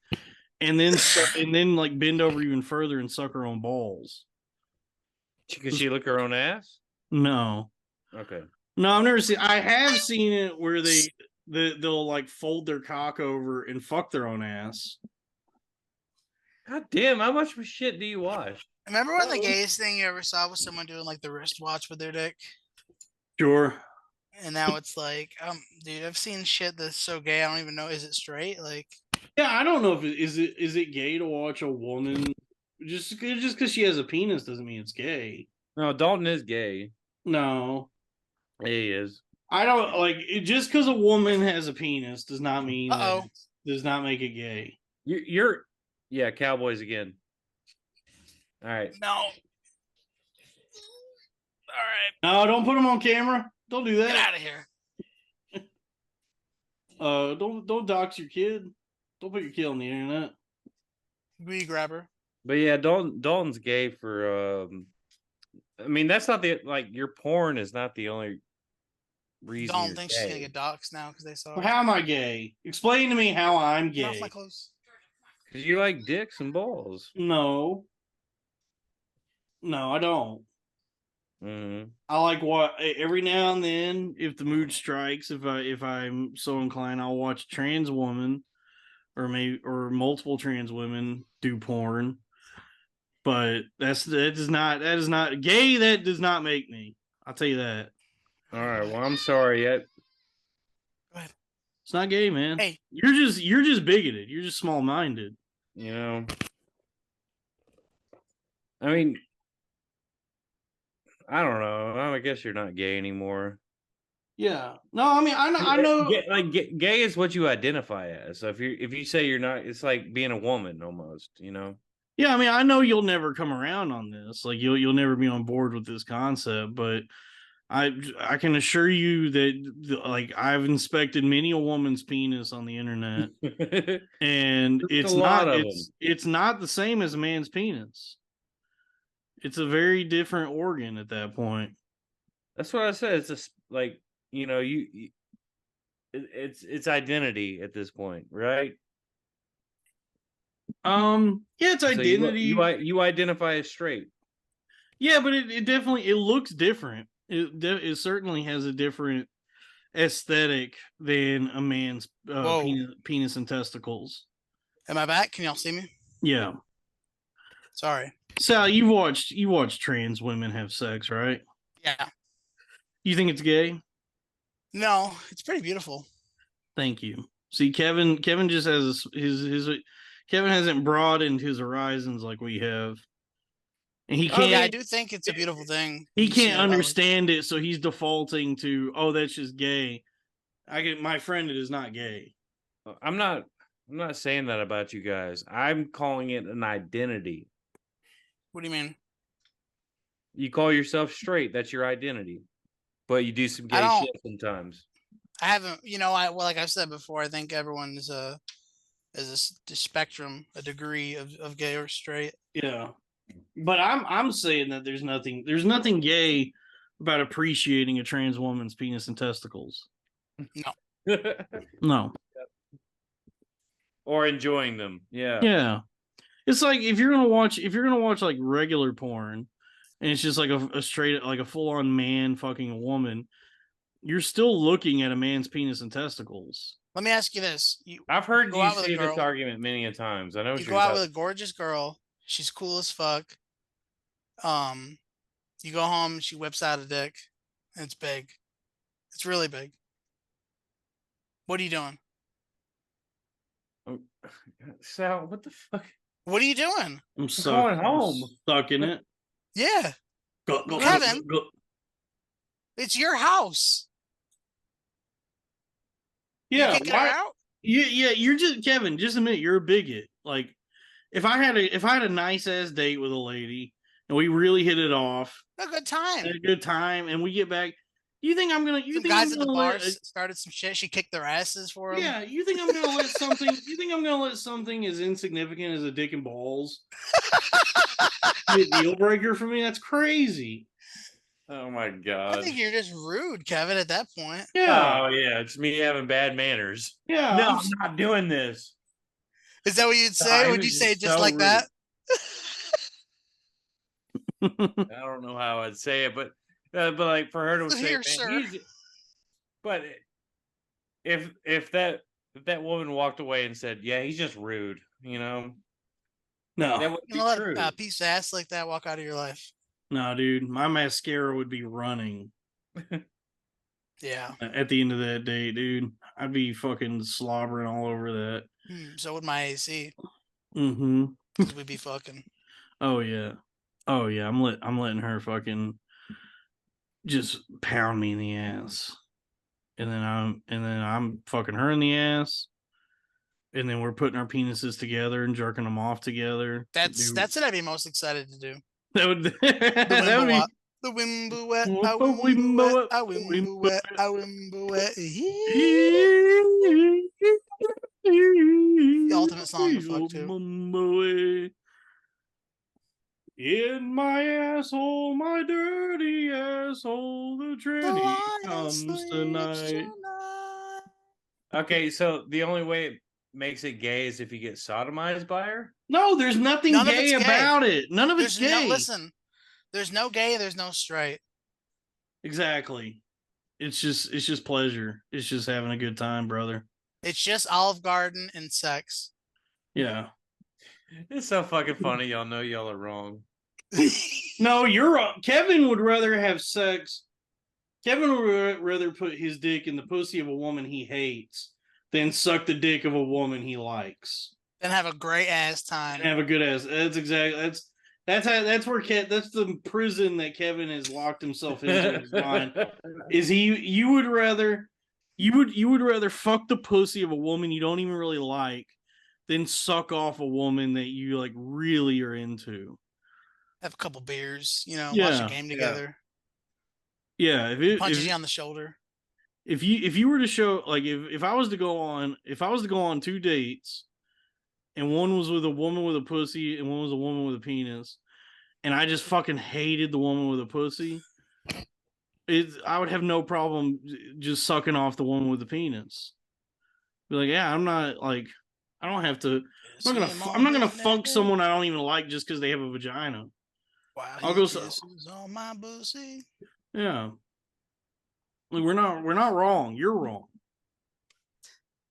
and then like bend over even further and suck her own balls. Could she lick her own ass? No, Okay. no, I've never seen. I have seen it where they'll like fold their cock over and fuck their own ass. God damn, how much shit do you watch? remember when the gayest thing you ever saw was someone doing like the wristwatch with their dick? Sure. And now it's like, dude, I've seen shit that's so gay. I don't even know. Is it straight? Like, Yeah, I don't know if is it gay to watch a woman just because she has a penis doesn't mean it's gay. No, Dalton is gay. No, He is. I don't like it. Just because a woman has a penis does not mean Uh-oh. does not make it gay. You're yeah, Cowboys again. All right. no. All right, No, don't put them on camera. Don't do get that. out of here. Don't dox your kid. Don't put your kid on the internet. Weed grabber. But yeah, Dalton's gay for I mean, that's not the like your porn is not the only reason. Don't you're think she's gay. gonna get doxxed now because they saw. Well, her. how am I gay? Explain to me how I'm Get off gay. my clothes. 'Cause you like dicks and balls. No, I don't. Mm-hmm. I like what every now and then, if the mood strikes, if I'm so inclined, I'll watch a trans woman or multiple trans women do porn. But that is not gay. That does not make me. I'll tell you that. All right. Well, I'm sorry. Go ahead. It's not gay, man. Hey. You're just bigoted. You're just small minded. You know, I mean, I don't know. I guess you're not gay anymore. Yeah. No, I mean, I know. Gay is what you identify as. So if you say you're not, it's like being a woman almost. You know. Yeah, I mean, I know you'll never come around on this. Like you'll never be on board with this concept, but I can assure you that like I've inspected many a woman's penis on the internet, and There's a lot of it's not the same as a man's penis. It's a very different organ at that point. That's what I said. It's just like you know it's identity at this point, right? Yeah, it's So identity. you identify as straight. Yeah, but it definitely it looks different. It certainly has a different aesthetic than a man's penis and testicles. Am I back? Can y'all see me? Yeah. Sorry. Sal, you watched trans women have sex, right? Yeah. You think it's gay? No, it's pretty beautiful. Thank you. See, Kevin just has his Kevin hasn't broadened his horizons like we have. And he can't. Yeah, I do think it's a beautiful thing. He You see can't it, understand it, so he's defaulting to, oh, that's just gay. My friend, it is not gay. I'm not saying that about you guys. I'm calling it an identity. What do you mean? You call yourself straight, that's your identity. But you do some gay shit sometimes. I haven't, like I've said before, I think everyone is a spectrum, a degree of gay or straight. Yeah. But I'm saying that there's nothing gay about appreciating a trans woman's penis and testicles. No. No. Or enjoying them. Yeah. Yeah. It's like if you're gonna watch like regular porn and it's just like a straight like a full-on man fucking a woman, you're still looking at a man's penis and testicles. Let me ask you this. I've heard you say say this argument many a times. I know you go out with a gorgeous girl, she's cool as fuck. You go home, she whips out a dick, and it's big. It's really big. What are you doing? Sal, what the fuck? What are you doing? I'm going home. Stuck in it. Yeah. Go, Kevin. Go. It's your house. Yeah. You kick her out? Yeah, you're just Kevin, just admit you're a bigot. Like if I had a nice ass date with a lady and we really hit it off, A good time. a good time, and we get back, you think I'm gonna Some guys at the bar started some shit. She kicked their asses for them. Yeah, you think I'm gonna let something? You think I'm gonna let something as insignificant as a dick and balls be a deal breaker for me? That's crazy. Oh my I god. think you're just rude, Kevin. At that point, Yeah, Oh yeah, it's me having bad manners. yeah. No, I'm not doing this. is that what you'd No, say? he Would was you say it just so like rude. that? I don't know how I'd say it, but like for her to say, Here, man, sir. but if that woman walked away and said, yeah, he's just rude, that No, would You be know, let true. a piece of ass like that walk out of your life. no, dude. My mascara would be running Yeah. at the end of that day, dude. I'd be fucking slobbering all over that. So would my AC. Mm-hmm. Because we'd be fucking. Oh yeah. Oh yeah. I'm letting her fucking just pound me in the ass. And then I'm fucking her in the ass. And then we're putting our penises together and jerking them off together. That's Dude, what I'd be most excited to do. that would The that would be Wimblewat. The Wimblewet. I Wimblewet, Wimblewet. I Wimblewet. I Wimblewet. the ultimate song to fuck to. In my asshole, my dirty asshole, the tranny comes tonight. Okay, so the only way it makes it gay is if you get sodomized by her. No, there's nothing None of gay it's gay. about it. None of it's There's gay. no listen. There's no gay. There's no straight. Exactly. It's just pleasure. It's just having a good time, brother. It's just Olive Garden and sex. Yeah. It's so fucking funny. Y'all know y'all are wrong. No, you're wrong. Kevin would rather have sex. Kevin would rather put his dick in the pussy of a woman he hates than suck the dick of a woman he likes. Then have a great ass time. And have a good ass. That's exactly that's the prison that Kevin has locked himself into in his mind. Is you would rather fuck the pussy of a woman you don't even really like than suck off a woman that you like really are into. Have a couple beers, watch Yeah, a game together. Yeah, Punches you on the shoulder. If you were to show like if I was to go on 2 dates and one was with a woman with a pussy and one was a woman with a penis and I just fucking hated the woman with a pussy, I would have no problem just sucking off the woman with the penis. Be like, yeah, I'm not like I don't have to. I'm not gonna fuck someone I don't even like just because they have a vagina. Wow, I'll go. On my pussy. Yeah, like, we're not wrong. You're wrong.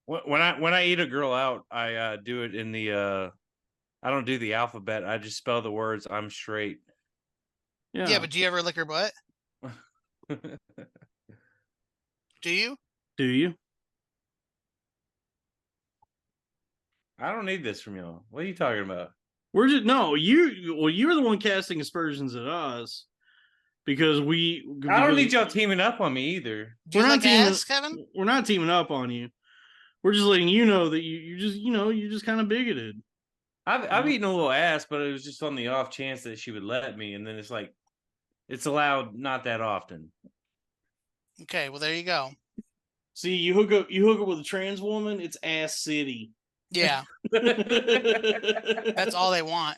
When I eat a girl out, I do it in the I don't do the alphabet. I just spell the words. I'm straight. Yeah, but do you ever lick her butt? Do you? Do you? I don't need this from y'all. What are you talking about? We're just you're the one casting aspersions at us because I don't need y'all teaming up on me either. Do you like ass, Kevin? We're not teaming up on you. We're just letting you know that you're just kind of bigoted. I've eaten a little ass, but it was just on the off chance that she would let me, and then it's like it's allowed not that often. Okay, well there you go. See, you hook up with a trans woman, it's ass city. Yeah. That's all they want.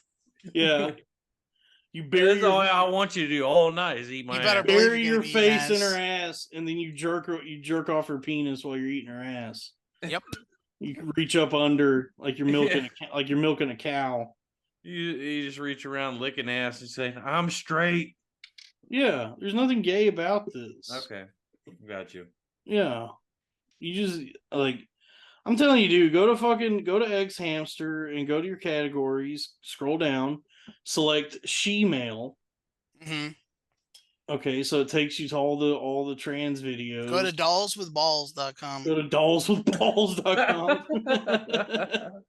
Yeah. You bury That's all I want you to do all night is eat my You better ass. believe bury you're your gonna be face in ass. her ass, and then you jerk off her penis while you're eating her ass. Yep. You can reach up under like you're milking a cow. You just reach around licking ass and say, I'm straight. Yeah, there's nothing gay about this. Okay. Got you. Yeah. You just like I'm telling you, dude, go to X Hamster and go to your categories, scroll down, select she-male. Mm-hmm. Okay, so it takes you to all the trans videos. Go to dollswithballs.com. Go to dollswithballs.com.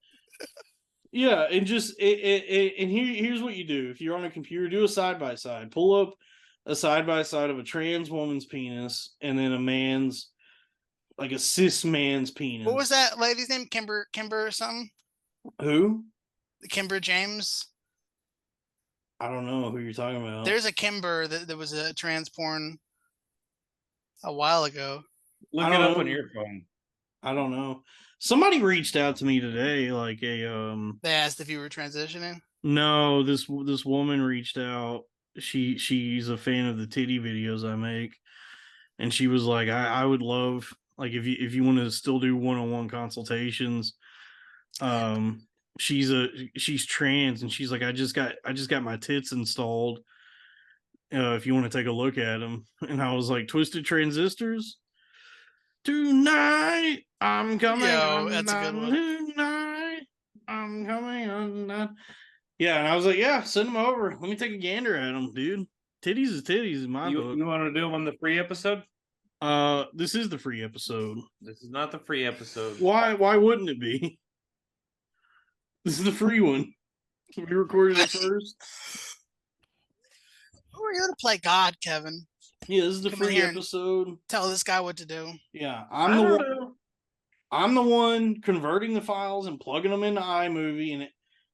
Yeah, and just here's what you do. If you're on a computer, do a side by side. Pull up a side by side of a trans woman's penis and then a man's, like a cis man's penis. What was that lady's name? Kimber or something? Who? Kimber James? I don't know who you're talking about. There's a Kimber that was a trans porn a while ago. Look I it don't up know. on your phone. I don't know. Somebody reached out to me today, like They asked if you were transitioning. No, this woman reached out she's a fan of the titty videos I make, and she was like, I would love, like, if you want to still do one-on-one consultations. She's trans, and she's like, I just got my tits installed. If you want to take a look at them. And I was like, Twisted Transistors, tonight I'm coming Yo, that's a good one. tonight I'm coming undone. Yeah, and I was like, yeah, send them over. Let me take a gander at them, dude. Titties is titties in my book. You want to do them on the free episode? This is the free episode. This is not the free episode. Why wouldn't it be? This is the free one. We recorded it first. Who are you to play God, Kevin? Yeah, this is the Come in free here and episode. Tell this guy what to do. Yeah, I I'm the don't one. know. I'm the one converting the files and plugging them into iMovie and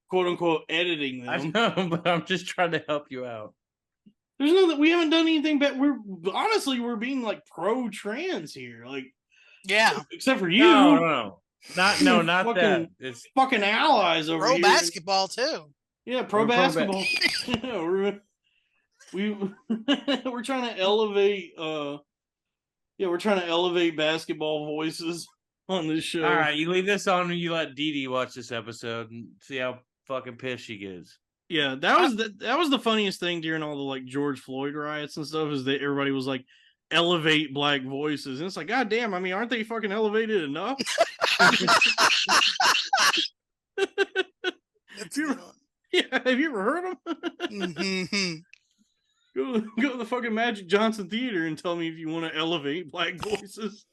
quote unquote editing I them. know, but I'm just trying to help you out. There's no that we haven't done anything, but we're being like pro trans here, like Yeah. except for you, No, not Fucking- that. It's fucking allies over Pro here. basketball too. Yeah, pro We're pro basketball. Yeah, we're trying to elevate. We're trying to elevate basketball voices on this show. all right. You leave this on, and you let Dee Dee watch this episode and see how fucking pissed she gets. Yeah, that was the funniest thing during all the like George Floyd riots and stuff, is that everybody was like, elevate black voices, and it's like, god damn, I mean, aren't they fucking elevated enough? That's a good one. Yeah, have you ever heard them? Mhm. Go to the fucking Magic Johnson Theater and tell me if you want to elevate black voices.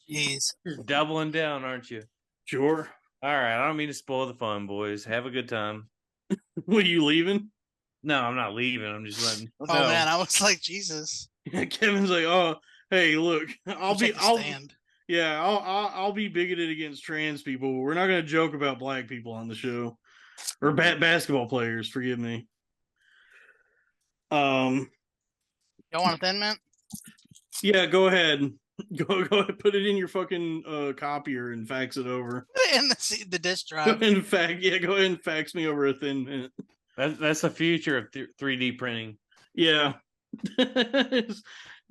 Jeez. You're doubling down, aren't you? Sure. All right. I don't mean to spoil the fun, boys. Have a good time. What, are you leaving? No, I'm not leaving. I'm just letting. Oh man, I was like, Jesus. Kevin's like, oh, hey, look, I'll Take a stand. I'll be bigoted against trans people, but we're not going to joke about black people on the show, or basketball players. Forgive me. Y'all want a Thin Mint? Yeah, go ahead. Go ahead, put it in your fucking copier and fax it over. In the disk drive. In fact, yeah, go ahead and fax me over a Thin Mint. That's the future of 3D printing. Yeah.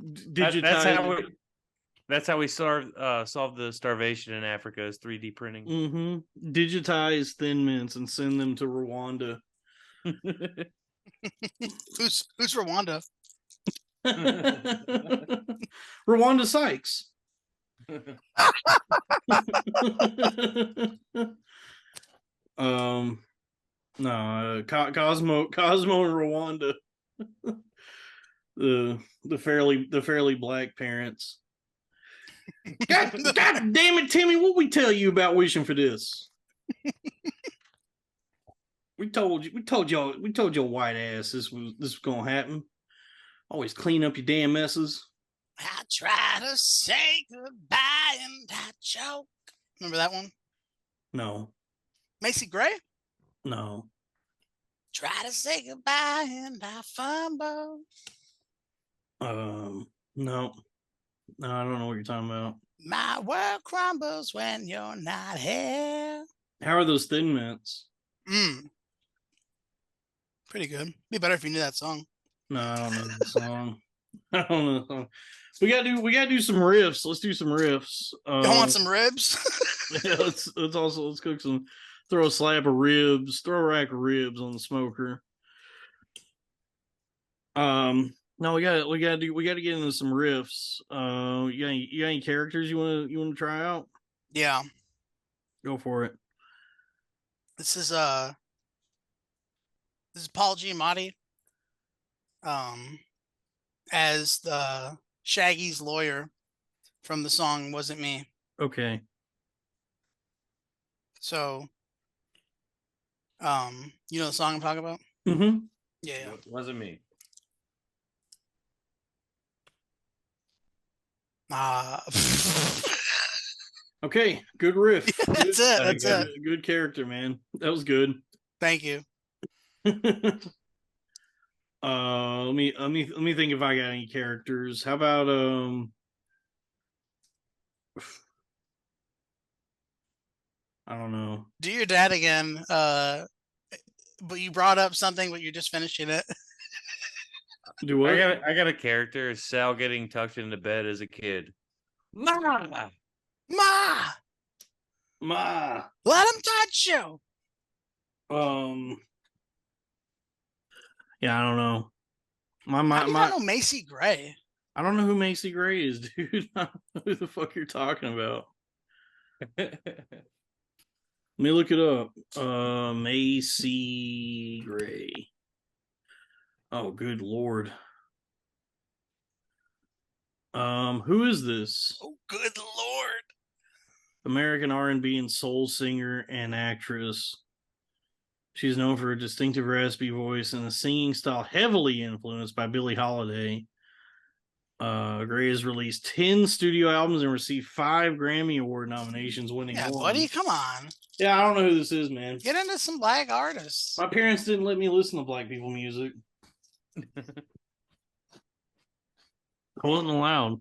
Digitize. That's how we solve the starvation in Africa, is 3D printing. Mm-hmm. Digitize Thin Mints and send them to Rwanda. Who's Rwanda? Rwanda Sykes. No, Cosmo and Rwanda. The fairly black parents. God damn it, Timmy! What we tell you about wishing for this? We told your white ass this was gonna happen. Always clean up your damn messes. I try to say goodbye and I choke. Remember that one? No, Macy Gray? no. Try to say goodbye and I fumble. No, I don't know what you're talking about. My world crumbles when you're not here. How are those Thin Mints? Pretty good. Be better if you knew that song. No, I don't know the song. I don't know the song. We gotta do some riffs. Let's do some riffs. Y'all want some ribs? Yeah, let's cook some. Throw a slab of ribs. Throw a rack of ribs on the smoker. No, we gotta get into some riffs. You got any characters you wanna try out? Yeah. Go for it. This is Paul Giamatti. As the Shaggy's lawyer from the song Wasn't Me. Okay. So you know the song I'm talking about? Mm-hmm. Yeah. Wasn't me. Okay, good riff. That's it. That's it. Good character, man. That was good. Thank you. Let me think if I got any characters. How about I don't know. Do your dad again. but you brought up something, but you're just finishing it. Do what? I got a character, Sal getting tucked into bed as a kid. Ma! Ma, Ma. let him touch you. Yeah, I don't know. How do you not know Macy Gray? I don't know who Macy Gray is, dude. I don't know who the fuck you're talking about. Let me look it up. Macy Gray. Oh, good lord. Who is this? Oh, good lord. American R&B and soul singer and actress. She's known for her distinctive raspy voice and a singing style heavily influenced by Billie Holiday. Gray has released 10 studio albums and received 5 Grammy Award nominations, winning Yeah, one. buddy, come on. Yeah, I don't know who this is, man. Get into some black artists. My parents didn't let me listen to black people music. I wasn't allowed.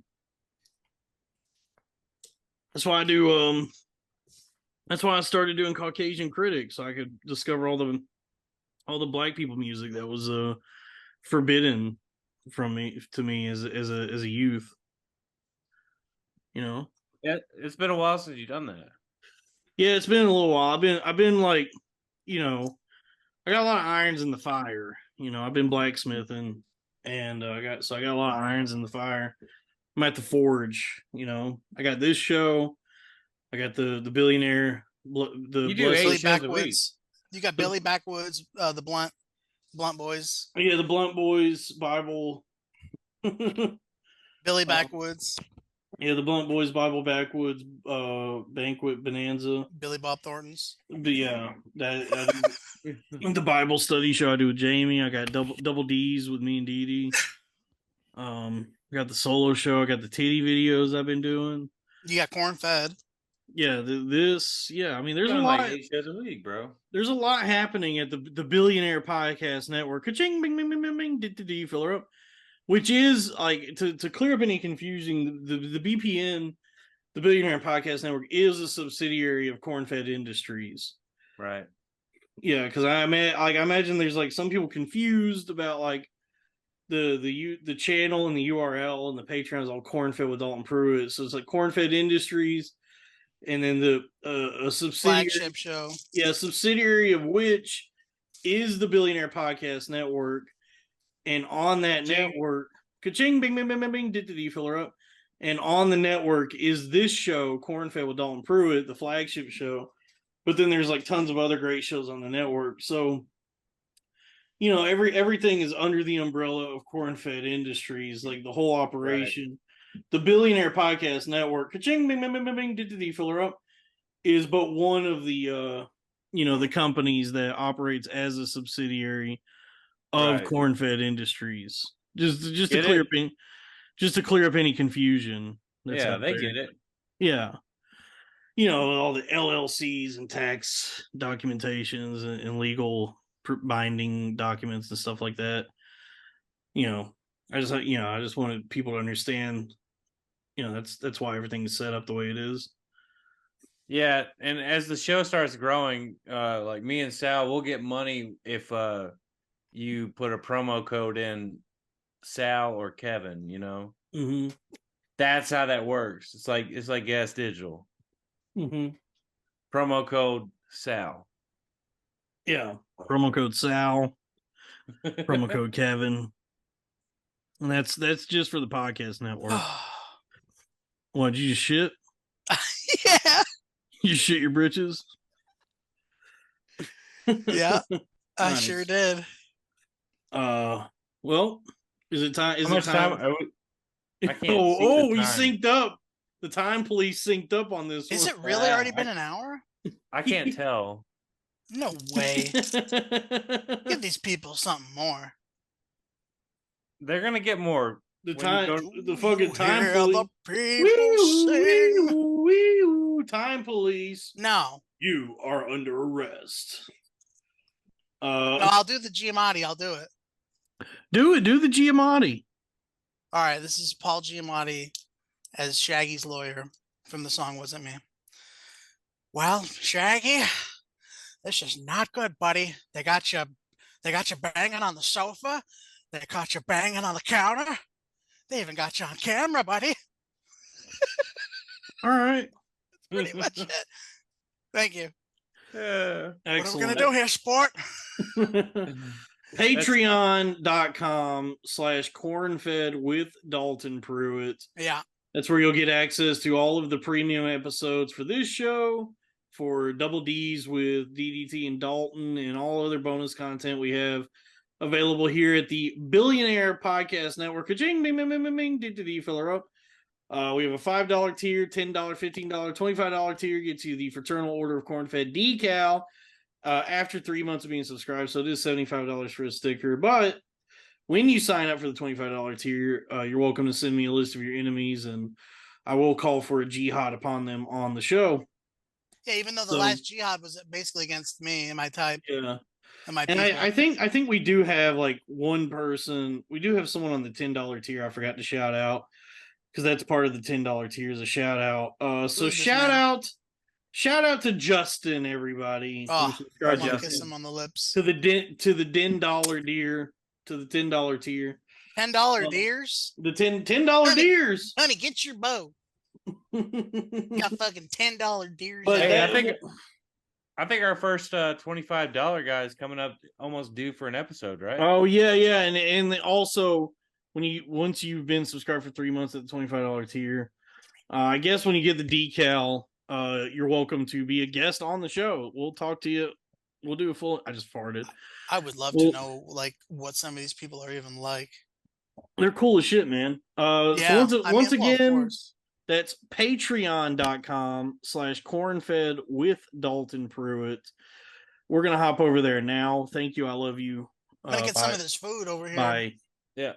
That's why I do. That's why I started doing Caucasian Critics, so I could discover all the black people music that was forbidden from me to me as a youth. You know. Yeah, it's been a while since you've done that. Yeah, it's been a little while. I've been like, you know, I got a lot of irons in the fire. You know, I've been blacksmithing, and I got a lot of irons in the fire. I'm at the forge. You know, I got this show. I got the billionaire. You do Billy 8 shows a week. Backwoods. You got Billy Backwoods, the Blunt Boys. Yeah, the Blunt Boys Bible. Billy Backwoods. Yeah, the Blunt Boys Bible Backwoods Banquet Bonanza. Billy Bob Thornton's. But yeah, the Bible study show I do with Jamie. I got double D's with me and Dee Dee. I got the solo show. I got the titty videos I've been doing. You got Corn Fed. Yeah, I mean, there's a Done lot. like 8 shows a week, bro. There's a lot happening at the Billionaire Podcast Network. Ka-ching, bing, bing, bing, bing, bing, did fill her up. Which is like to clear up any confusion. The BPN, the Billionaire Podcast Network, is a subsidiary of Corn-Fed Industries. Right. Yeah, because I imagine there's like some people confused about like the channel and the URL and the Patreon is all Corn-Fed with Dalton Pruitt. So it's like Corn-Fed Industries, and then a subsidiary Flagship show. Yeah, subsidiary of which is the Billionaire Podcast Network. And on that network, ka-ching, bing, bing, bing, bing, bing, did fill her up. And on the network is this show, Corn-Fed with Dalton Pruitt, the flagship show. But then there's like tons of other great shows on the network. So, you know, everything is under the umbrella of Corn-Fed Industries, like the whole operation. Right. The Billionaire Podcast Network, ka-ching, bing, bing, bing, bing, bing, did fill her up, is but one of the, you know, the companies that operates as a subsidiary of Corn-Fed Industries, just to clear up any confusion. They get it. Yeah, you know, all the LLCs and tax documentations and legal binding documents and stuff like that. You know, I just wanted people to understand. You know, that's why everything is set up the way it is. Yeah, and as the show starts growing, like me and Sal, we'll get money if you put a promo code in, Sal or Kevin, you know. Mm-hmm. That's how that works. It's like Gas Digital. Mm-hmm. Promo code Sal. Yeah, promo code Sal. Promo code Kevin. And that's just for the podcast network. What, did you just shit? Yeah. You shit your britches? Yeah, I Nice. sure did. Well, is it time? How much time? I can't. We synced up. The time police synced up on this. Is one. it really already been an hour? I can't tell. No way. Give these people something more. They're gonna get more. the when time, you go- the fucking time Hear police. the people sing. Wee-oo, time police. No, You are under arrest. no, I'll do the Giamatti. I'll do it. Do the Giamatti. All right, this is Paul Giamatti as Shaggy's lawyer from the song Wasn't Me. Well, Shaggy, This is not good, buddy. They got you banging on the sofa. They caught you banging on the counter. They even got you on camera, buddy. All right. Pretty much it. Thank you. Yeah. What are we Excellent. gonna do here, sport? Patreon.com/cornfed with Dalton Pruitt. Yeah. That's where you'll get access to all of the premium episodes for this show, for Double D's with DDT and Dalton, and all other bonus content we have available here at the Billionaire Podcast Network. Ka-ching, bing, bing, bing, bing, bing, did fill her up. We have a $5 tier, $10, $15, $25 tier gets you the Fraternal Order of Corn-Fed decal after 3 months of being subscribed. So it is $75 for a sticker. But when you sign up for the $25 tier, you're welcome to send me a list of your enemies, and I will call for a jihad upon them on the show. Yeah, even though the last jihad was basically against me and my type. Yeah. And my And people. I think we do have like one person. We do have someone on the $10 tier I forgot to shout out, because that's part of the $10 tier is a shout out. So Who's this shout man? out to Justin, everybody. Oh, who subscribed I want to Justin. kiss him on the lips. to the $10 deer, to the $10 tier. $10 deers? The $10 Honey. deers. Honey, get your bow. Got fucking $10 deers. But out Hey, there. I think our first $25 guy is coming up almost due for an episode, right? Oh yeah, and also once you've been subscribed for 3 months at the $25 tier, I guess when you get the decal, you're welcome to be a guest on the show. We'll talk to you. We'll do a full. I just farted. I would love Well- to know like what some of these people are even like. They're cool as shit, man. Yeah. So I once mean, well, of again, course. that's patreon.com/cornfed with Dalton Pruitt. We're gonna hop over there now. Thank you. I love you. I'm gonna get some Bye. of this food over here. Bye. Yeah.